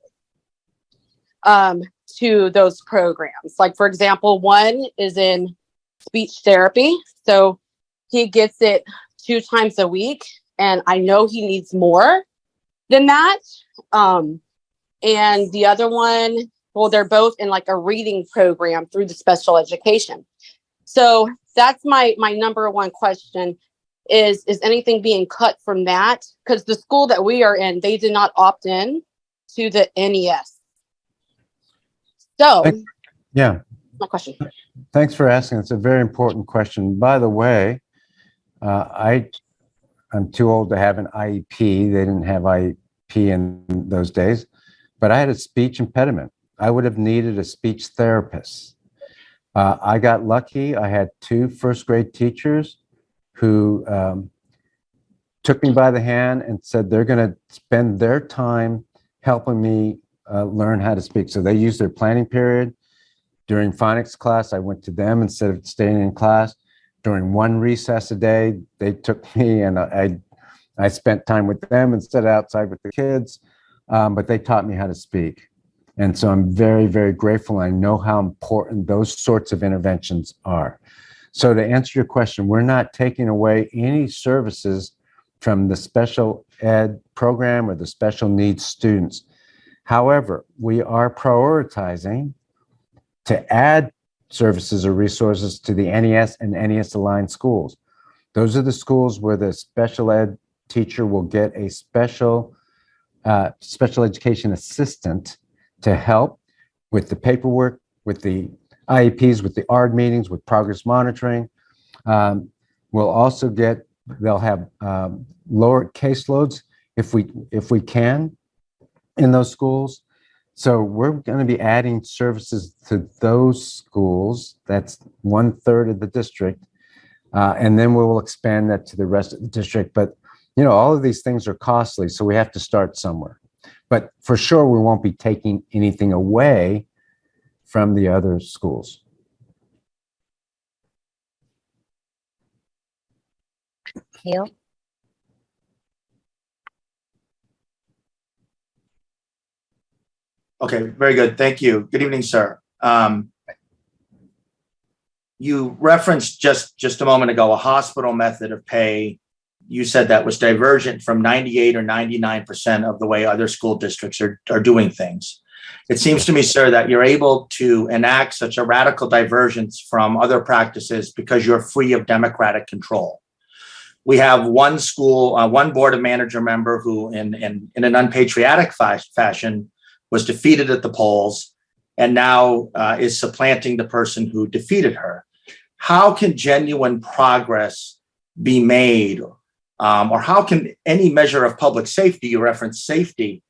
Speaker 16: to those programs. Like, for example, one is in speech therapy. So he gets it 2 times a week, and I know he needs more than that. And the other one, well, they're both in like a reading program through the special education. So that's my number one question is anything being cut from that? Because the school that we are in, they did not opt in to the NES. So
Speaker 1: yeah,
Speaker 16: my question.
Speaker 1: Thanks for asking. It's a very important question. By the way, I'm too old to have an IEP. They didn't have IEP in those days, but I had a speech impediment. I would have needed a speech therapist. I got lucky. I had 2 first grade teachers who took me by the hand and said they're going to spend their time helping me learn how to speak. So they used their planning period. During phonics class, I went to them instead of staying in class. During one recess a day, they took me and I spent time with them instead of outside with the kids, but they taught me how to speak. And so I'm very, very grateful. I know how important those sorts of interventions are. So to answer your question, we're not taking away any services from the special ed program or the special needs students. However, we are prioritizing to add services or resources to the NES and NES aligned schools. Those are the schools where the special ed teacher will get a special education assistant to help with the paperwork, with the IEPs, with the ARD meetings, with progress monitoring. We'll also they'll have lower caseloads if we can in those schools. So we're going to be adding services to those schools. That's 1/3 of the district. And then we will expand that to the rest of the district. But all of these things are costly, so we have to start somewhere. But for sure, we won't be taking anything away from the other schools.
Speaker 3: Neil?
Speaker 17: Okay, very good. Thank you. Good evening, sir. You referenced just a moment ago a hospital method of pay. You said that was divergent from 98 or 99% of the way other school districts are doing things. It seems to me, sir, that you're able to enact such a radical divergence from other practices because you're free of democratic control. We have one school, one board of manager member who in an unpatriotic fashion was defeated at the polls and now is supplanting the person who defeated her. How can genuine progress be made? Or how can any measure of public safety, you referenced safety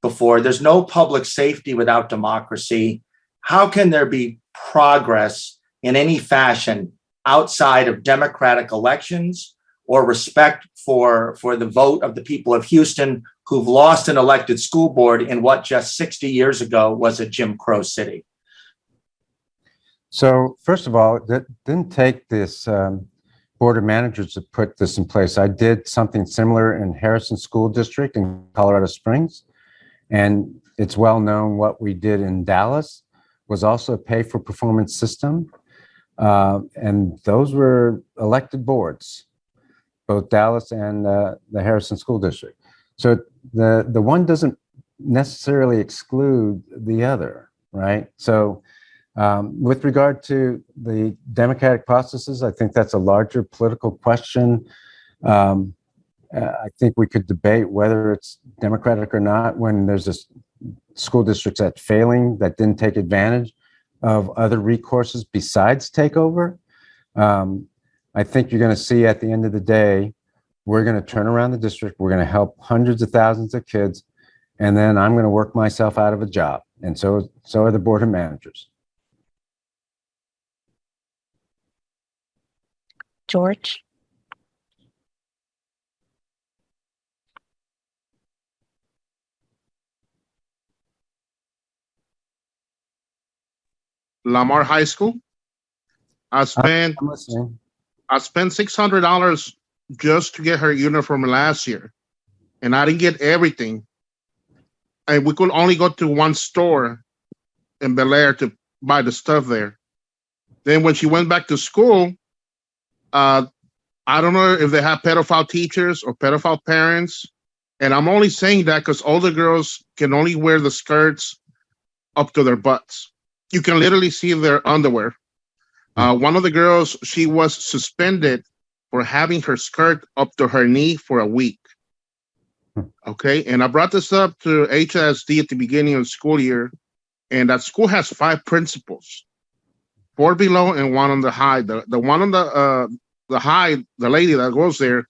Speaker 17: before, there's no public safety without democracy. How can there be progress in any fashion outside of democratic elections or respect for the vote of the people of Houston who've lost an elected school board in what just 60 years ago was a Jim Crow city?
Speaker 1: So first of all, that didn't take this board of managers to put this in place. I did something similar in Harrison School District in Colorado Springs. And it's well known what we did in Dallas was also a pay for performance system. And those were elected boards, both Dallas and the Harrison School District. So the one doesn't necessarily exclude the other, right? So with regard to the democratic processes, I think that's a larger political question. I think we could debate whether it's democratic or not when there's this school districts that failing that didn't take advantage of other recourses besides takeover. I think you're going to see at the end of the day, we're going to turn around the district. We're going to help hundreds of thousands of kids. And then I'm going to work myself out of a job. And so are the board of managers.
Speaker 3: George?
Speaker 18: Lamar High School. I spent $600 just to get her uniform last year, and I didn't get everything. And we could only go to one store in Bel Air to buy the stuff there. Then when she went back to school, I don't know if they have pedophile teachers or pedophile parents. And I'm only saying that because all the girls can only wear the skirts up to their butts. You can literally see their underwear. One of the girls, she was suspended for having her skirt up to her knee for a week. Okay, and I brought this up to HISD at the beginning of the school year, and that school has 5 principals, 4 below and 1 on the high. The one on the high, the lady that goes there,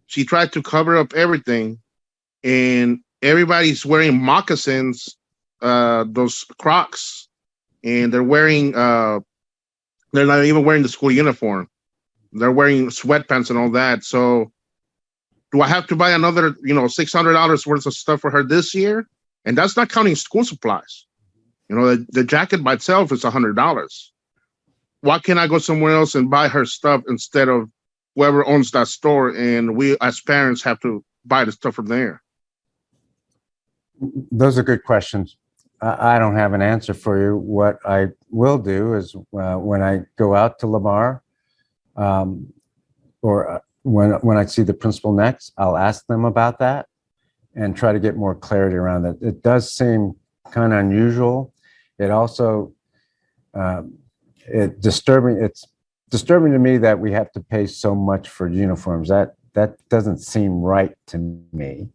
Speaker 18: she tried to cover up everything, and everybody's wearing moccasins, those Crocs, and they're wearing, they're not even wearing the school uniform. They're wearing sweatpants and all that. So do I have to buy another, $600 worth of stuff for her this year? And that's not counting school supplies. The jacket by itself is $100. Why can't I go somewhere else and buy her stuff instead of whoever owns that store, and we as parents have to buy the stuff from there?
Speaker 1: Those are good questions. I don't have an answer for you. What I will do is when I go out to Lamar, or when I see the principal next, I'll ask them about that and try to get more clarity around that. It does seem kind of unusual. It also it's disturbing to me that we have to pay so much for uniforms. That doesn't seem right to me.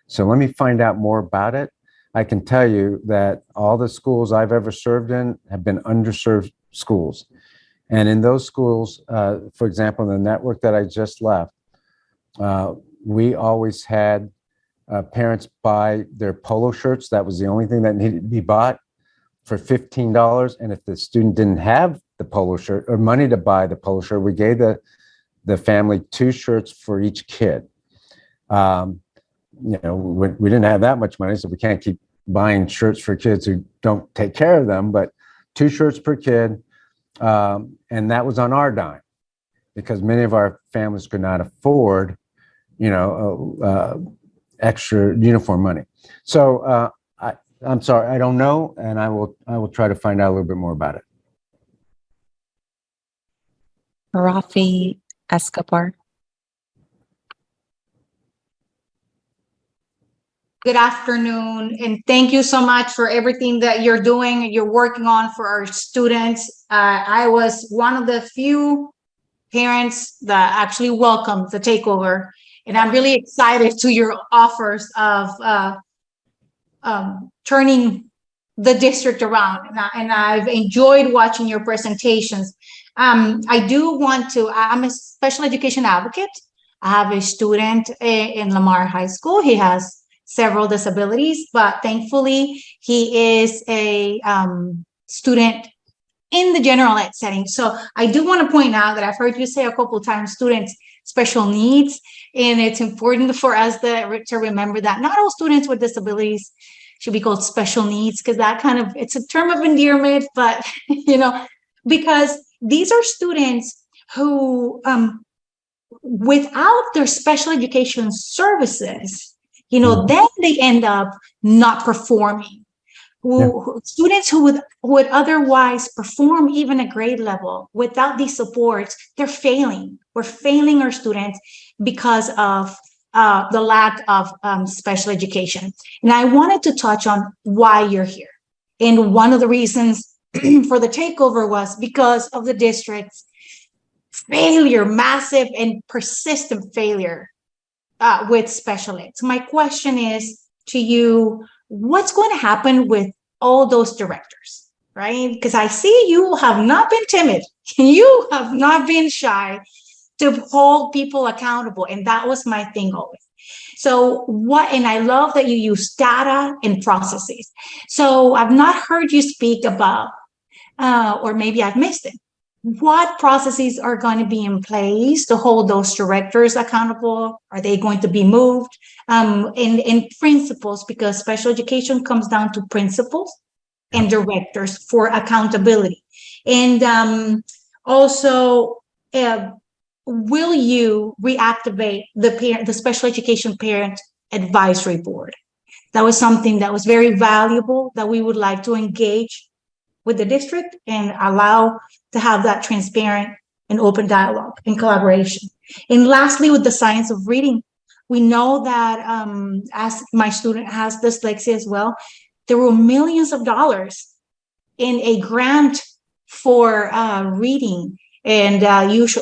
Speaker 1: So let me find out more about it. I can tell you that all the schools I've ever served in have been underserved schools. And in those schools, for example, in the network that I just left, we always had parents buy their polo shirts. That was the only thing that needed to be bought for $15. And if the student didn't have the polo shirt or money to buy the polo shirt, we gave the family 2 shirts for each kid. We didn't have that much money, so we can't keep buying shirts for kids who don't take care of them, but 2 shirts per kid. And that was on our dime because many of our families could not afford, extra uniform money. So I'm sorry, I don't know, and I will try to find out a little bit more about it.
Speaker 3: Rafi Escobar.
Speaker 19: Good afternoon, and thank you so much for everything that you're doing, you're working on for our students. I was one of the few parents that actually welcomed the takeover, and I'm really excited to your offers of turning the district around, and I've enjoyed watching your presentations. I do want to, I'm a special education advocate. I have a student in Lamar High School. He has several disabilities, but thankfully he is a student in the general ed setting. So I do want to point out that I've heard you say a couple of times, students, special needs, and it's important for us to remember that not all students with disabilities should be called special needs, because that it's a term of endearment, but because these are students who, without their special education services, then they end up not performing. Students who would otherwise perform even a grade level, without these supports, they're failing. We're failing our students because of the lack of special education. And I wanted to touch on why you're here. And one of the reasons for the takeover was because of the district's failure, massive and persistent failure with special ed. So my question is to you, what's going to happen with all those directors, right? Because I see you have not been timid. You have not been shy to hold people accountable. And that was my thing always. So and I love that you use data and processes. So I've not heard you speak about, or maybe I've missed it. What processes are going to be in place to hold those directors accountable? Are they going to be moved? And principles, because special education comes down to principles and directors for accountability. And also, will you reactivate the special education parent advisory board? That was something that was very valuable that we would like to engage with the district and allow to have that transparent and open dialogue and collaboration. And lastly, with the science of reading, we know that as my student has dyslexia as well, there were millions of dollars in a grant for reading, and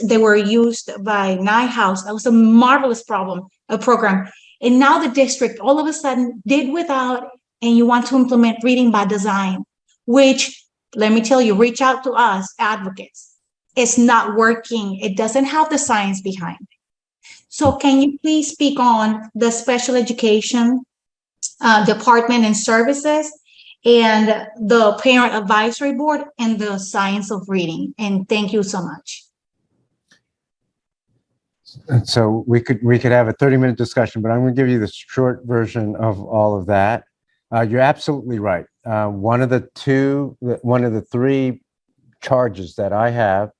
Speaker 19: they were used by NIHouse. That was a marvelous program. And now the district all of a sudden did without, and you want to implement reading by design, which, let me tell you, reach out to us advocates. It's not working. It doesn't have the science behind it. So can you please speak on the special education department and services and the parent advisory board and the science of reading? And thank you so much.
Speaker 1: And so we could have a 30-minute discussion, but I'm going to give you the short version of all of that. You're absolutely right. One of the 3 charges that I have,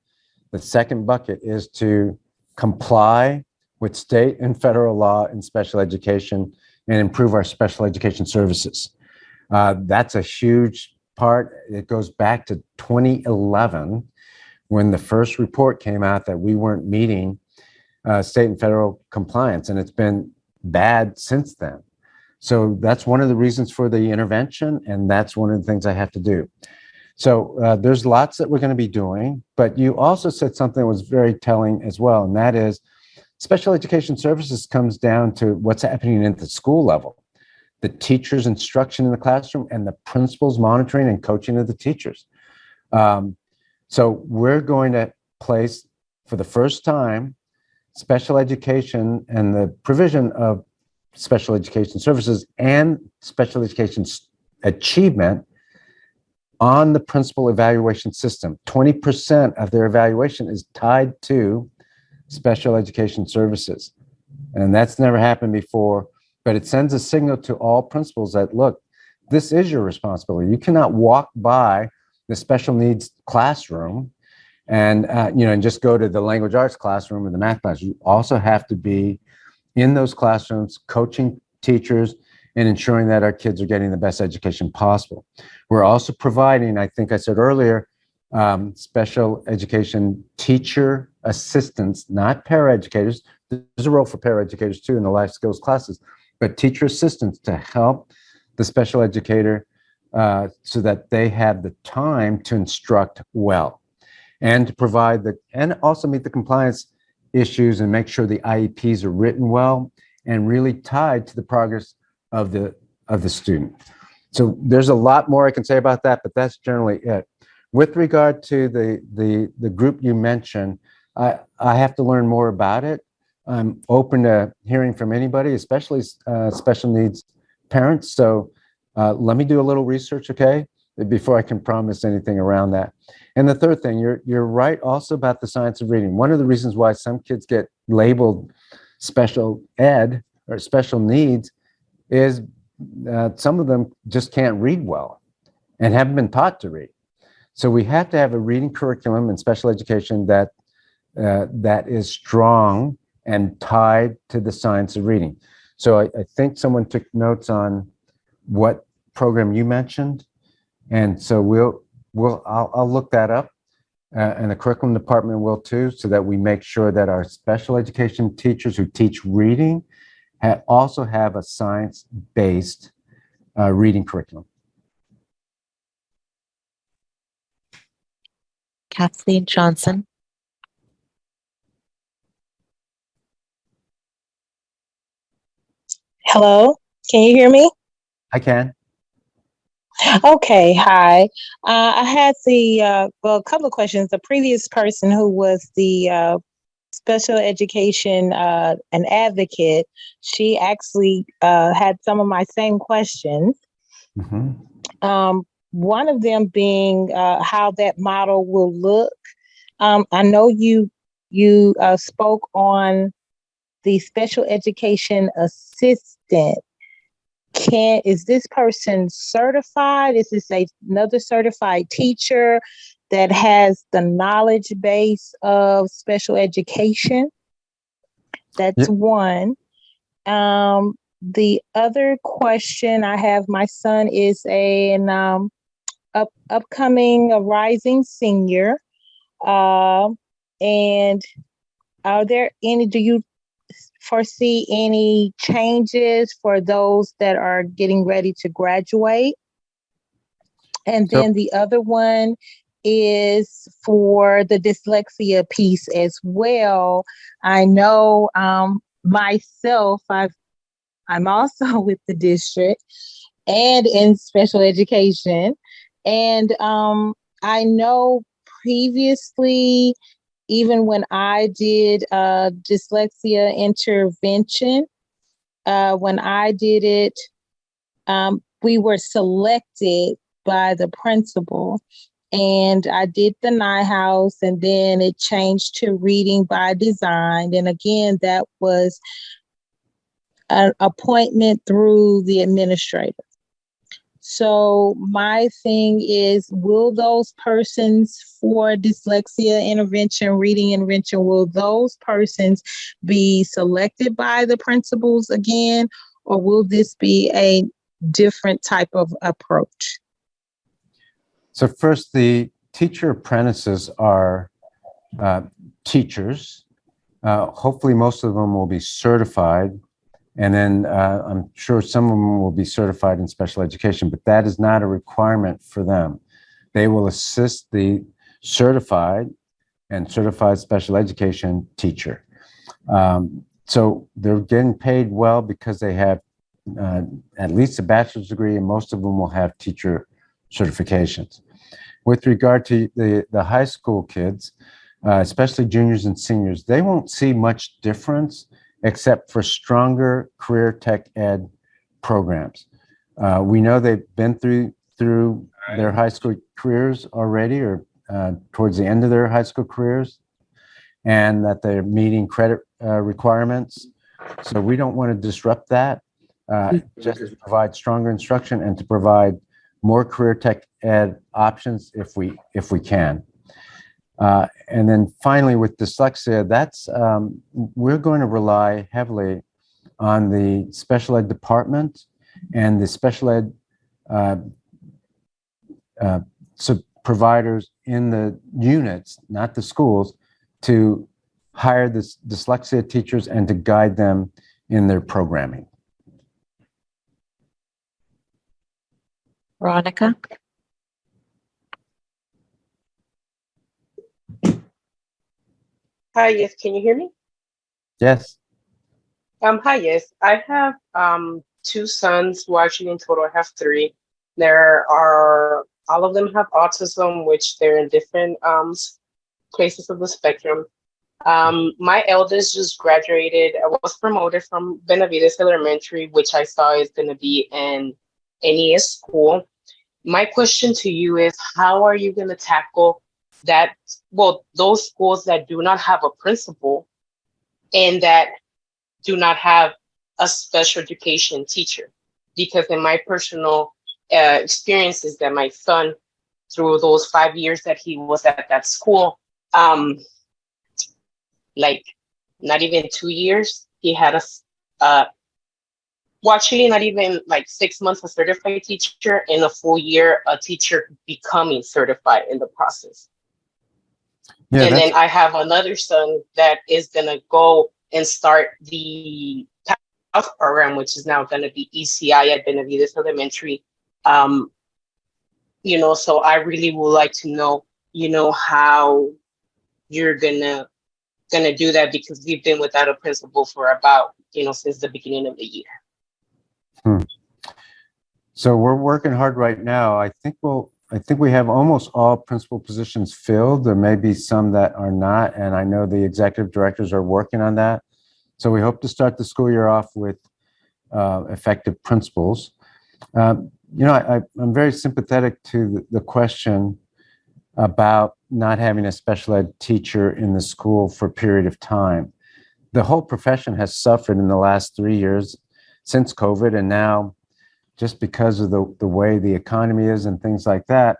Speaker 1: the second bucket, is to comply with state and federal law in special education and improve our special education services. That's a huge part. It goes back to 2011 when the first report came out that we weren't meeting state and federal compliance, and it's been bad since then. So that's one of the reasons for the intervention, and that's one of the things I have to do. So there's lots that we're going to be doing, but you also said something that was very telling as well, and that is special education services comes down to what's happening at the school level, the teacher's instruction in the classroom, and the principal's monitoring and coaching of the teachers. So we're going to place, for the first time, special education and the provision of special education services and special education achievement on the principal evaluation system. 20% of their evaluation is tied to special education services. And that's never happened before, but it sends a signal to all principals that, look, this is your responsibility. You cannot walk by the special needs classroom and, and just go to the language arts classroom or the math class. You also have to be in those classrooms, coaching teachers and ensuring that our kids are getting the best education possible. We're also providing, I think I said earlier, special education teacher assistants, not paraeducators. There's a role for paraeducators too in the life skills classes, but teacher assistants to help the special educator so that they have the time to instruct well and to provide and also meet the compliance issues and make sure the IEPs are written well and really tied to the progress of the student. So there's a lot more I can say about that, but that's generally it. With regard to the group you mentioned, I have to learn more about it. I'm open to hearing from anybody, especially special needs parents. So let me do a little research, okay, before I can promise anything around that. And the third thing, you're right also about the science of reading. One of the reasons why some kids get labeled special ed or special needs is some of them just can't read well and haven't been taught to read. So we have to have a reading curriculum in special education that is strong and tied to the science of reading. So I think someone took notes on what program you mentioned, and so I'll look that up, and the curriculum department will too, so that we make sure that our special education teachers who teach reading also have a science-based reading curriculum.
Speaker 3: Kathleen Johnson.
Speaker 20: Hello, can you hear me?
Speaker 1: I can.
Speaker 20: Okay, hi. I had a couple of questions. The previous person who was the special education an advocate, she actually had some of my same questions.
Speaker 1: Mm-hmm.
Speaker 20: One of them being how that model will look. I know you spoke on the special education assistant. Is this person certified? Is this another certified teacher that has the knowledge base of special education? That's one. The other question I have, my son is an upcoming rising senior. And do you foresee any changes for those that are getting ready to graduate? And then the other one is for the dyslexia piece as well. I know myself, I'm also with the district and in special education. And I know previously, even when I did dyslexia intervention, when I did it, we were selected by the principal. And I did the NIHOUSE, and then it changed to reading by design. And again, that was an appointment through the administrator. So my thing is, will those persons for dyslexia intervention, reading intervention, will those persons be selected by the principals again, or will this be a different type of approach?
Speaker 1: So first, the teacher apprentices are teachers. Hopefully most of them will be certified. And then I'm sure some of them will be certified in special education, but that is not a requirement for them. They will assist the certified and certified special education teacher. So they're getting paid well because they have at least a bachelor's degree, and most of them will have teacher certifications. With regard to the high school kids, especially juniors and seniors, they won't see much difference except for stronger career tech ed programs. We know they've been through their high school careers already, or towards the end of their high school careers, and that they're meeting credit requirements. So we don't want to disrupt that, just to provide stronger instruction and to provide more career tech ed options if we can. And then finally with dyslexia, that's we're going to rely heavily on the special ed department and the special ed providers in the units, not the schools, to hire the dyslexia teachers and to guide them in their programming.
Speaker 3: Veronica?
Speaker 21: Hi, yes, can you hear me?
Speaker 1: Yes.
Speaker 21: Hi, yes. I have two sons who actually in total I have three. There are all of them have autism, which they're in different places of the spectrum. My eldest just graduated. I was promoted from Benavides Elementary, which I saw is going to be an NES school. My question to you is, how are you going to tackle that? Well, those schools that do not have a principal and that do not have a special education teacher, because in my personal experiences that my son, through those 5 years that he was at that school, like not even 2 years, he had well, actually not even like 6 months a certified teacher, and a full year a teacher becoming certified in the process.
Speaker 1: Yeah,
Speaker 21: and then I have another son that is gonna go and start the PALS program, which is now going to be ECI at Benavides Elementary. So I really would like to know, how you're gonna do that, because we've been without a principal for about, since the beginning of the year.
Speaker 1: So we're working hard right now. I think we have almost all principal positions filled. There may be some that are not, and I know the executive directors are working on that. So we hope to start the school year off with effective principals. I'm very sympathetic to the question about not having a special ed teacher in the school for a period of time. The whole profession has suffered in the last 3 years since COVID, and now just because of the way the economy is and things like that,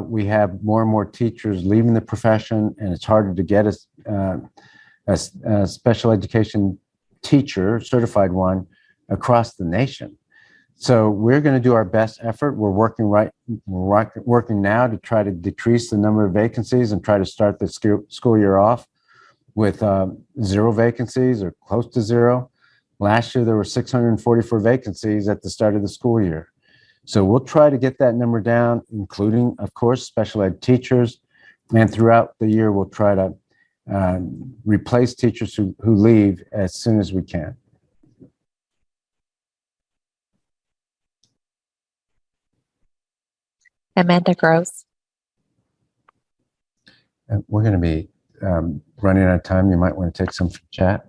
Speaker 1: we have more and more teachers leaving the profession, and it's harder to get a special education teacher, certified one, across the nation. So we're going to do our best effort. We're working now to try to decrease the number of vacancies and try to start the school year off with 0 vacancies or close to 0. Last year, there were 644 vacancies at the start of the school year. So we'll try to get that number down, including, of course, special ed teachers. And throughout the year, we'll try to replace teachers who leave as soon as we can.
Speaker 3: Amanda Gross.
Speaker 1: We're going to be running out of time. You might want to take some from chat.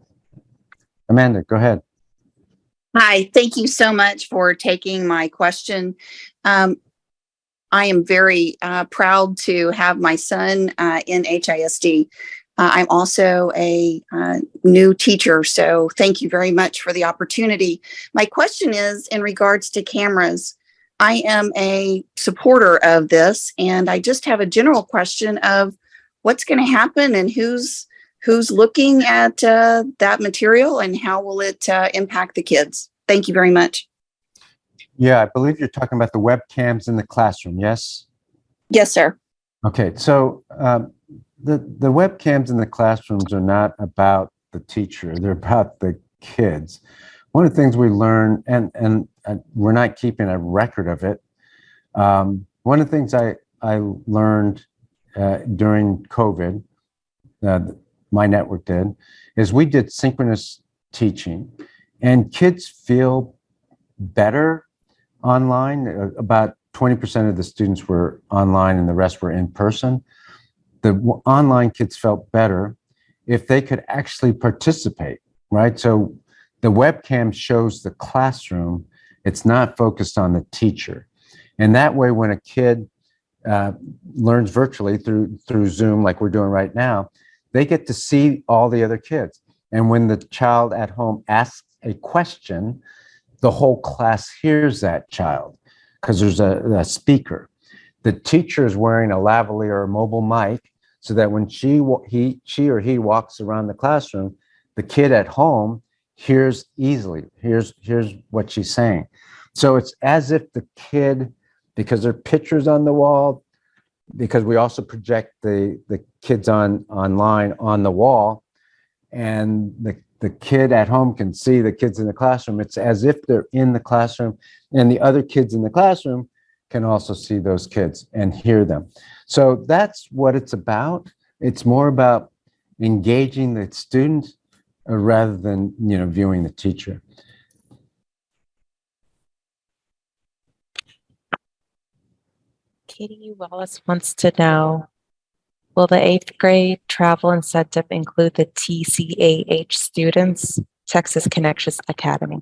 Speaker 1: Amanda, go ahead.
Speaker 22: Hi, thank you so much for taking my question. I am very proud to have my son in HISD. I'm also a new teacher, so thank you very much for the opportunity. My question is in regards to cameras. I am a supporter of this, and I just have a general question of what's going to happen and who's looking at that material and how will it impact the kids. Thank you very much.
Speaker 1: Yeah, I believe you're talking about the webcams in the classroom, yes?
Speaker 22: Yes, sir.
Speaker 1: Okay, so the webcams in the classrooms are not about the teacher, they're about the kids. One of the things we learned, and we're not keeping a record of it, one of the things I learned during COVID, my network did, is we did synchronous teaching, and kids feel better online. About 20% of the students were online and the rest were in person. The online kids felt better if they could actually participate, right? So the webcam shows the classroom. It's not focused on the teacher. And that way, when a kid learns virtually through Zoom, like we're doing right now, they get to see all the other kids. And when the child at home asks a question, the whole class hears that child because there's a speaker. The teacher is wearing a lavalier or mobile mic so that when she or he walks around the classroom, the kid at home hears easily, hears what she's saying. So it's as if the kid, because there are pictures on the wall, because we also project the kids online on the wall, and the kid at home can see the kids in the classroom. It's as if they're in the classroom, and the other kids in the classroom can also see those kids and hear them. So that's what it's about. It's more about engaging the student rather than, viewing the teacher.
Speaker 3: Katie Wallace wants to know, will the 8th grade travel incentive include the TCAH students, Texas Connections Academy?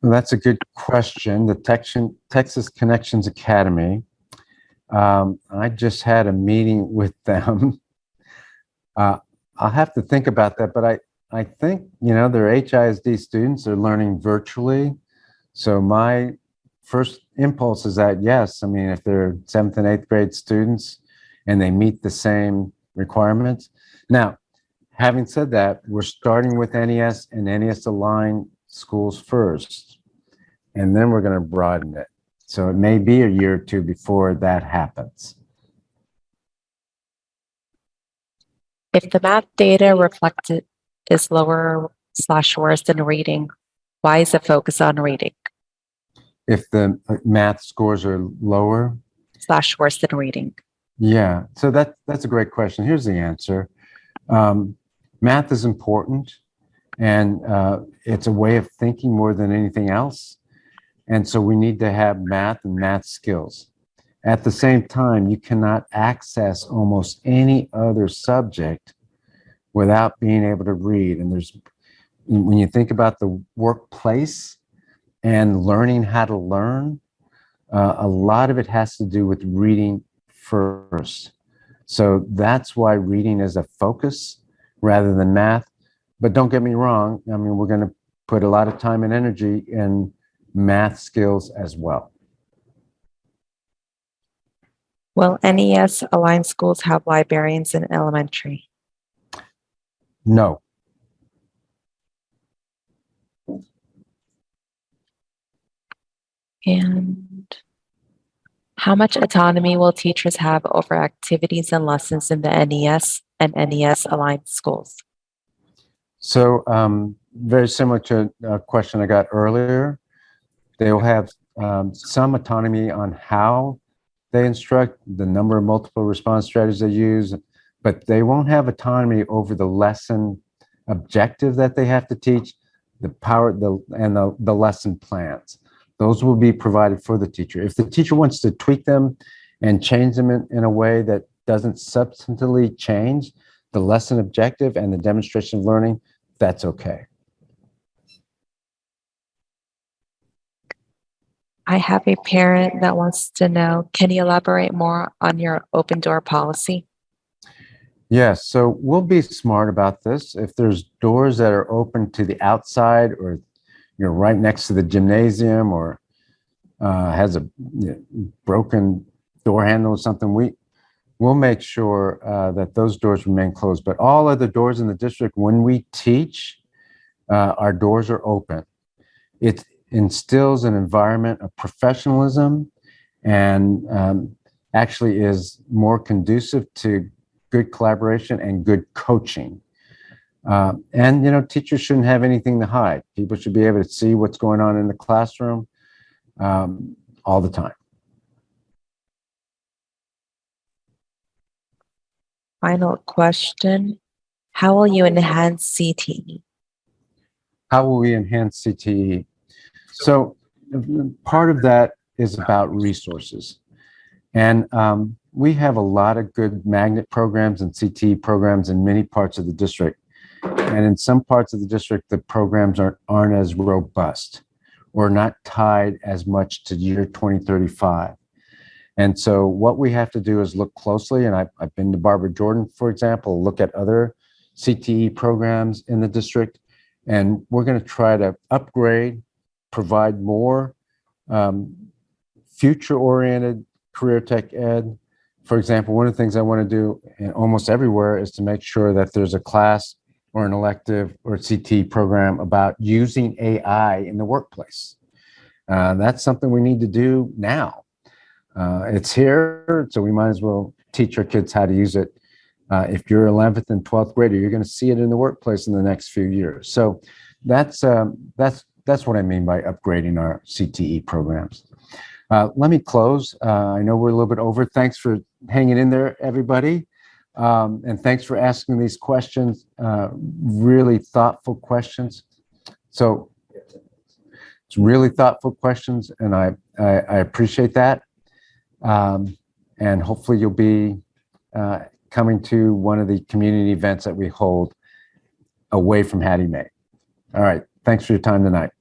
Speaker 1: Well, that's a good question. The Texas Connections Academy, I just had a meeting with them. I'll have to think about that, but I think, their HISD students are learning virtually. So my first impulse is that, yes, I mean, if they're 7th and 8th grade students and they meet the same requirements. Now, having said that, we're starting with NES and NES aligned schools first, and then we're going to broaden it. So it may be a year or two before that happens.
Speaker 3: If the math data reflected is lower/worse than reading, why is the focus on reading?
Speaker 1: If the math scores are lower
Speaker 3: /worse than reading.
Speaker 1: Yeah, so that's a great question. Here's the answer. Math is important, and it's a way of thinking more than anything else. And so we need to have math and math skills. At the same time, you cannot access almost any other subject without being able to read. And when you think about the workplace and learning how to learn, a lot of it has to do with reading first. So that's why reading is a focus rather than math. But don't get me wrong, I mean, we're going to put a lot of time and energy in math skills as well.
Speaker 3: Will NES aligned schools have librarians in elementary?
Speaker 1: No.
Speaker 3: And how much autonomy will teachers have over activities and lessons in the NES and NES aligned schools?
Speaker 1: So very similar to a question I got earlier, they will have some autonomy on how they instruct, the number of multiple response strategies they use, but they won't have autonomy over the lesson objective that they have to teach, the lesson plans. Those will be provided for the teacher. If the teacher wants to tweak them and change them in a way that doesn't substantively change the lesson objective and the demonstration of learning, that's okay.
Speaker 3: I have a parent that wants to know, can you elaborate more on your open door policy?
Speaker 1: Yes, so we'll be smart about this. If there's doors that are open to the outside, or you're right next to the gymnasium, or has a broken door handle or something, we'll make sure that those doors remain closed. But all other doors in the district, when we teach, our doors are open. It instills an environment of professionalism and actually is more conducive to good collaboration and good coaching. And teachers shouldn't have anything to hide. People should be able to see what's going on in the classroom all the time.
Speaker 3: Final question. How will you enhance CTE?
Speaker 1: How will we enhance CTE? So part of that is about resources. And we have a lot of good magnet programs and CTE programs in many parts of the district. And in some parts of the district, the programs aren't as robust or not tied as much to year 2035. And so what we have to do is look closely, and I've been to Barbara Jordan, for example, look at other CTE programs in the district, and we're going to try to upgrade, provide more future-oriented career tech ed. For example, one of the things I want to do in almost everywhere is to make sure that there's a class or an elective or a CTE program about using AI in the workplace. That's something we need to do now. It's here, so we might as well teach our kids how to use it. If you're 11th and 12th grader, you're going to see it in the workplace in the next few years. So that's what I mean by upgrading our CTE programs. Let me close. I know we're a little bit over. Thanks for hanging in there, everybody. And thanks for asking these questions, really thoughtful questions. So it's really thoughtful questions, and I appreciate that. And hopefully you'll be coming to one of the community events that we hold away from Hattie Mae. All right. Thanks for your time tonight.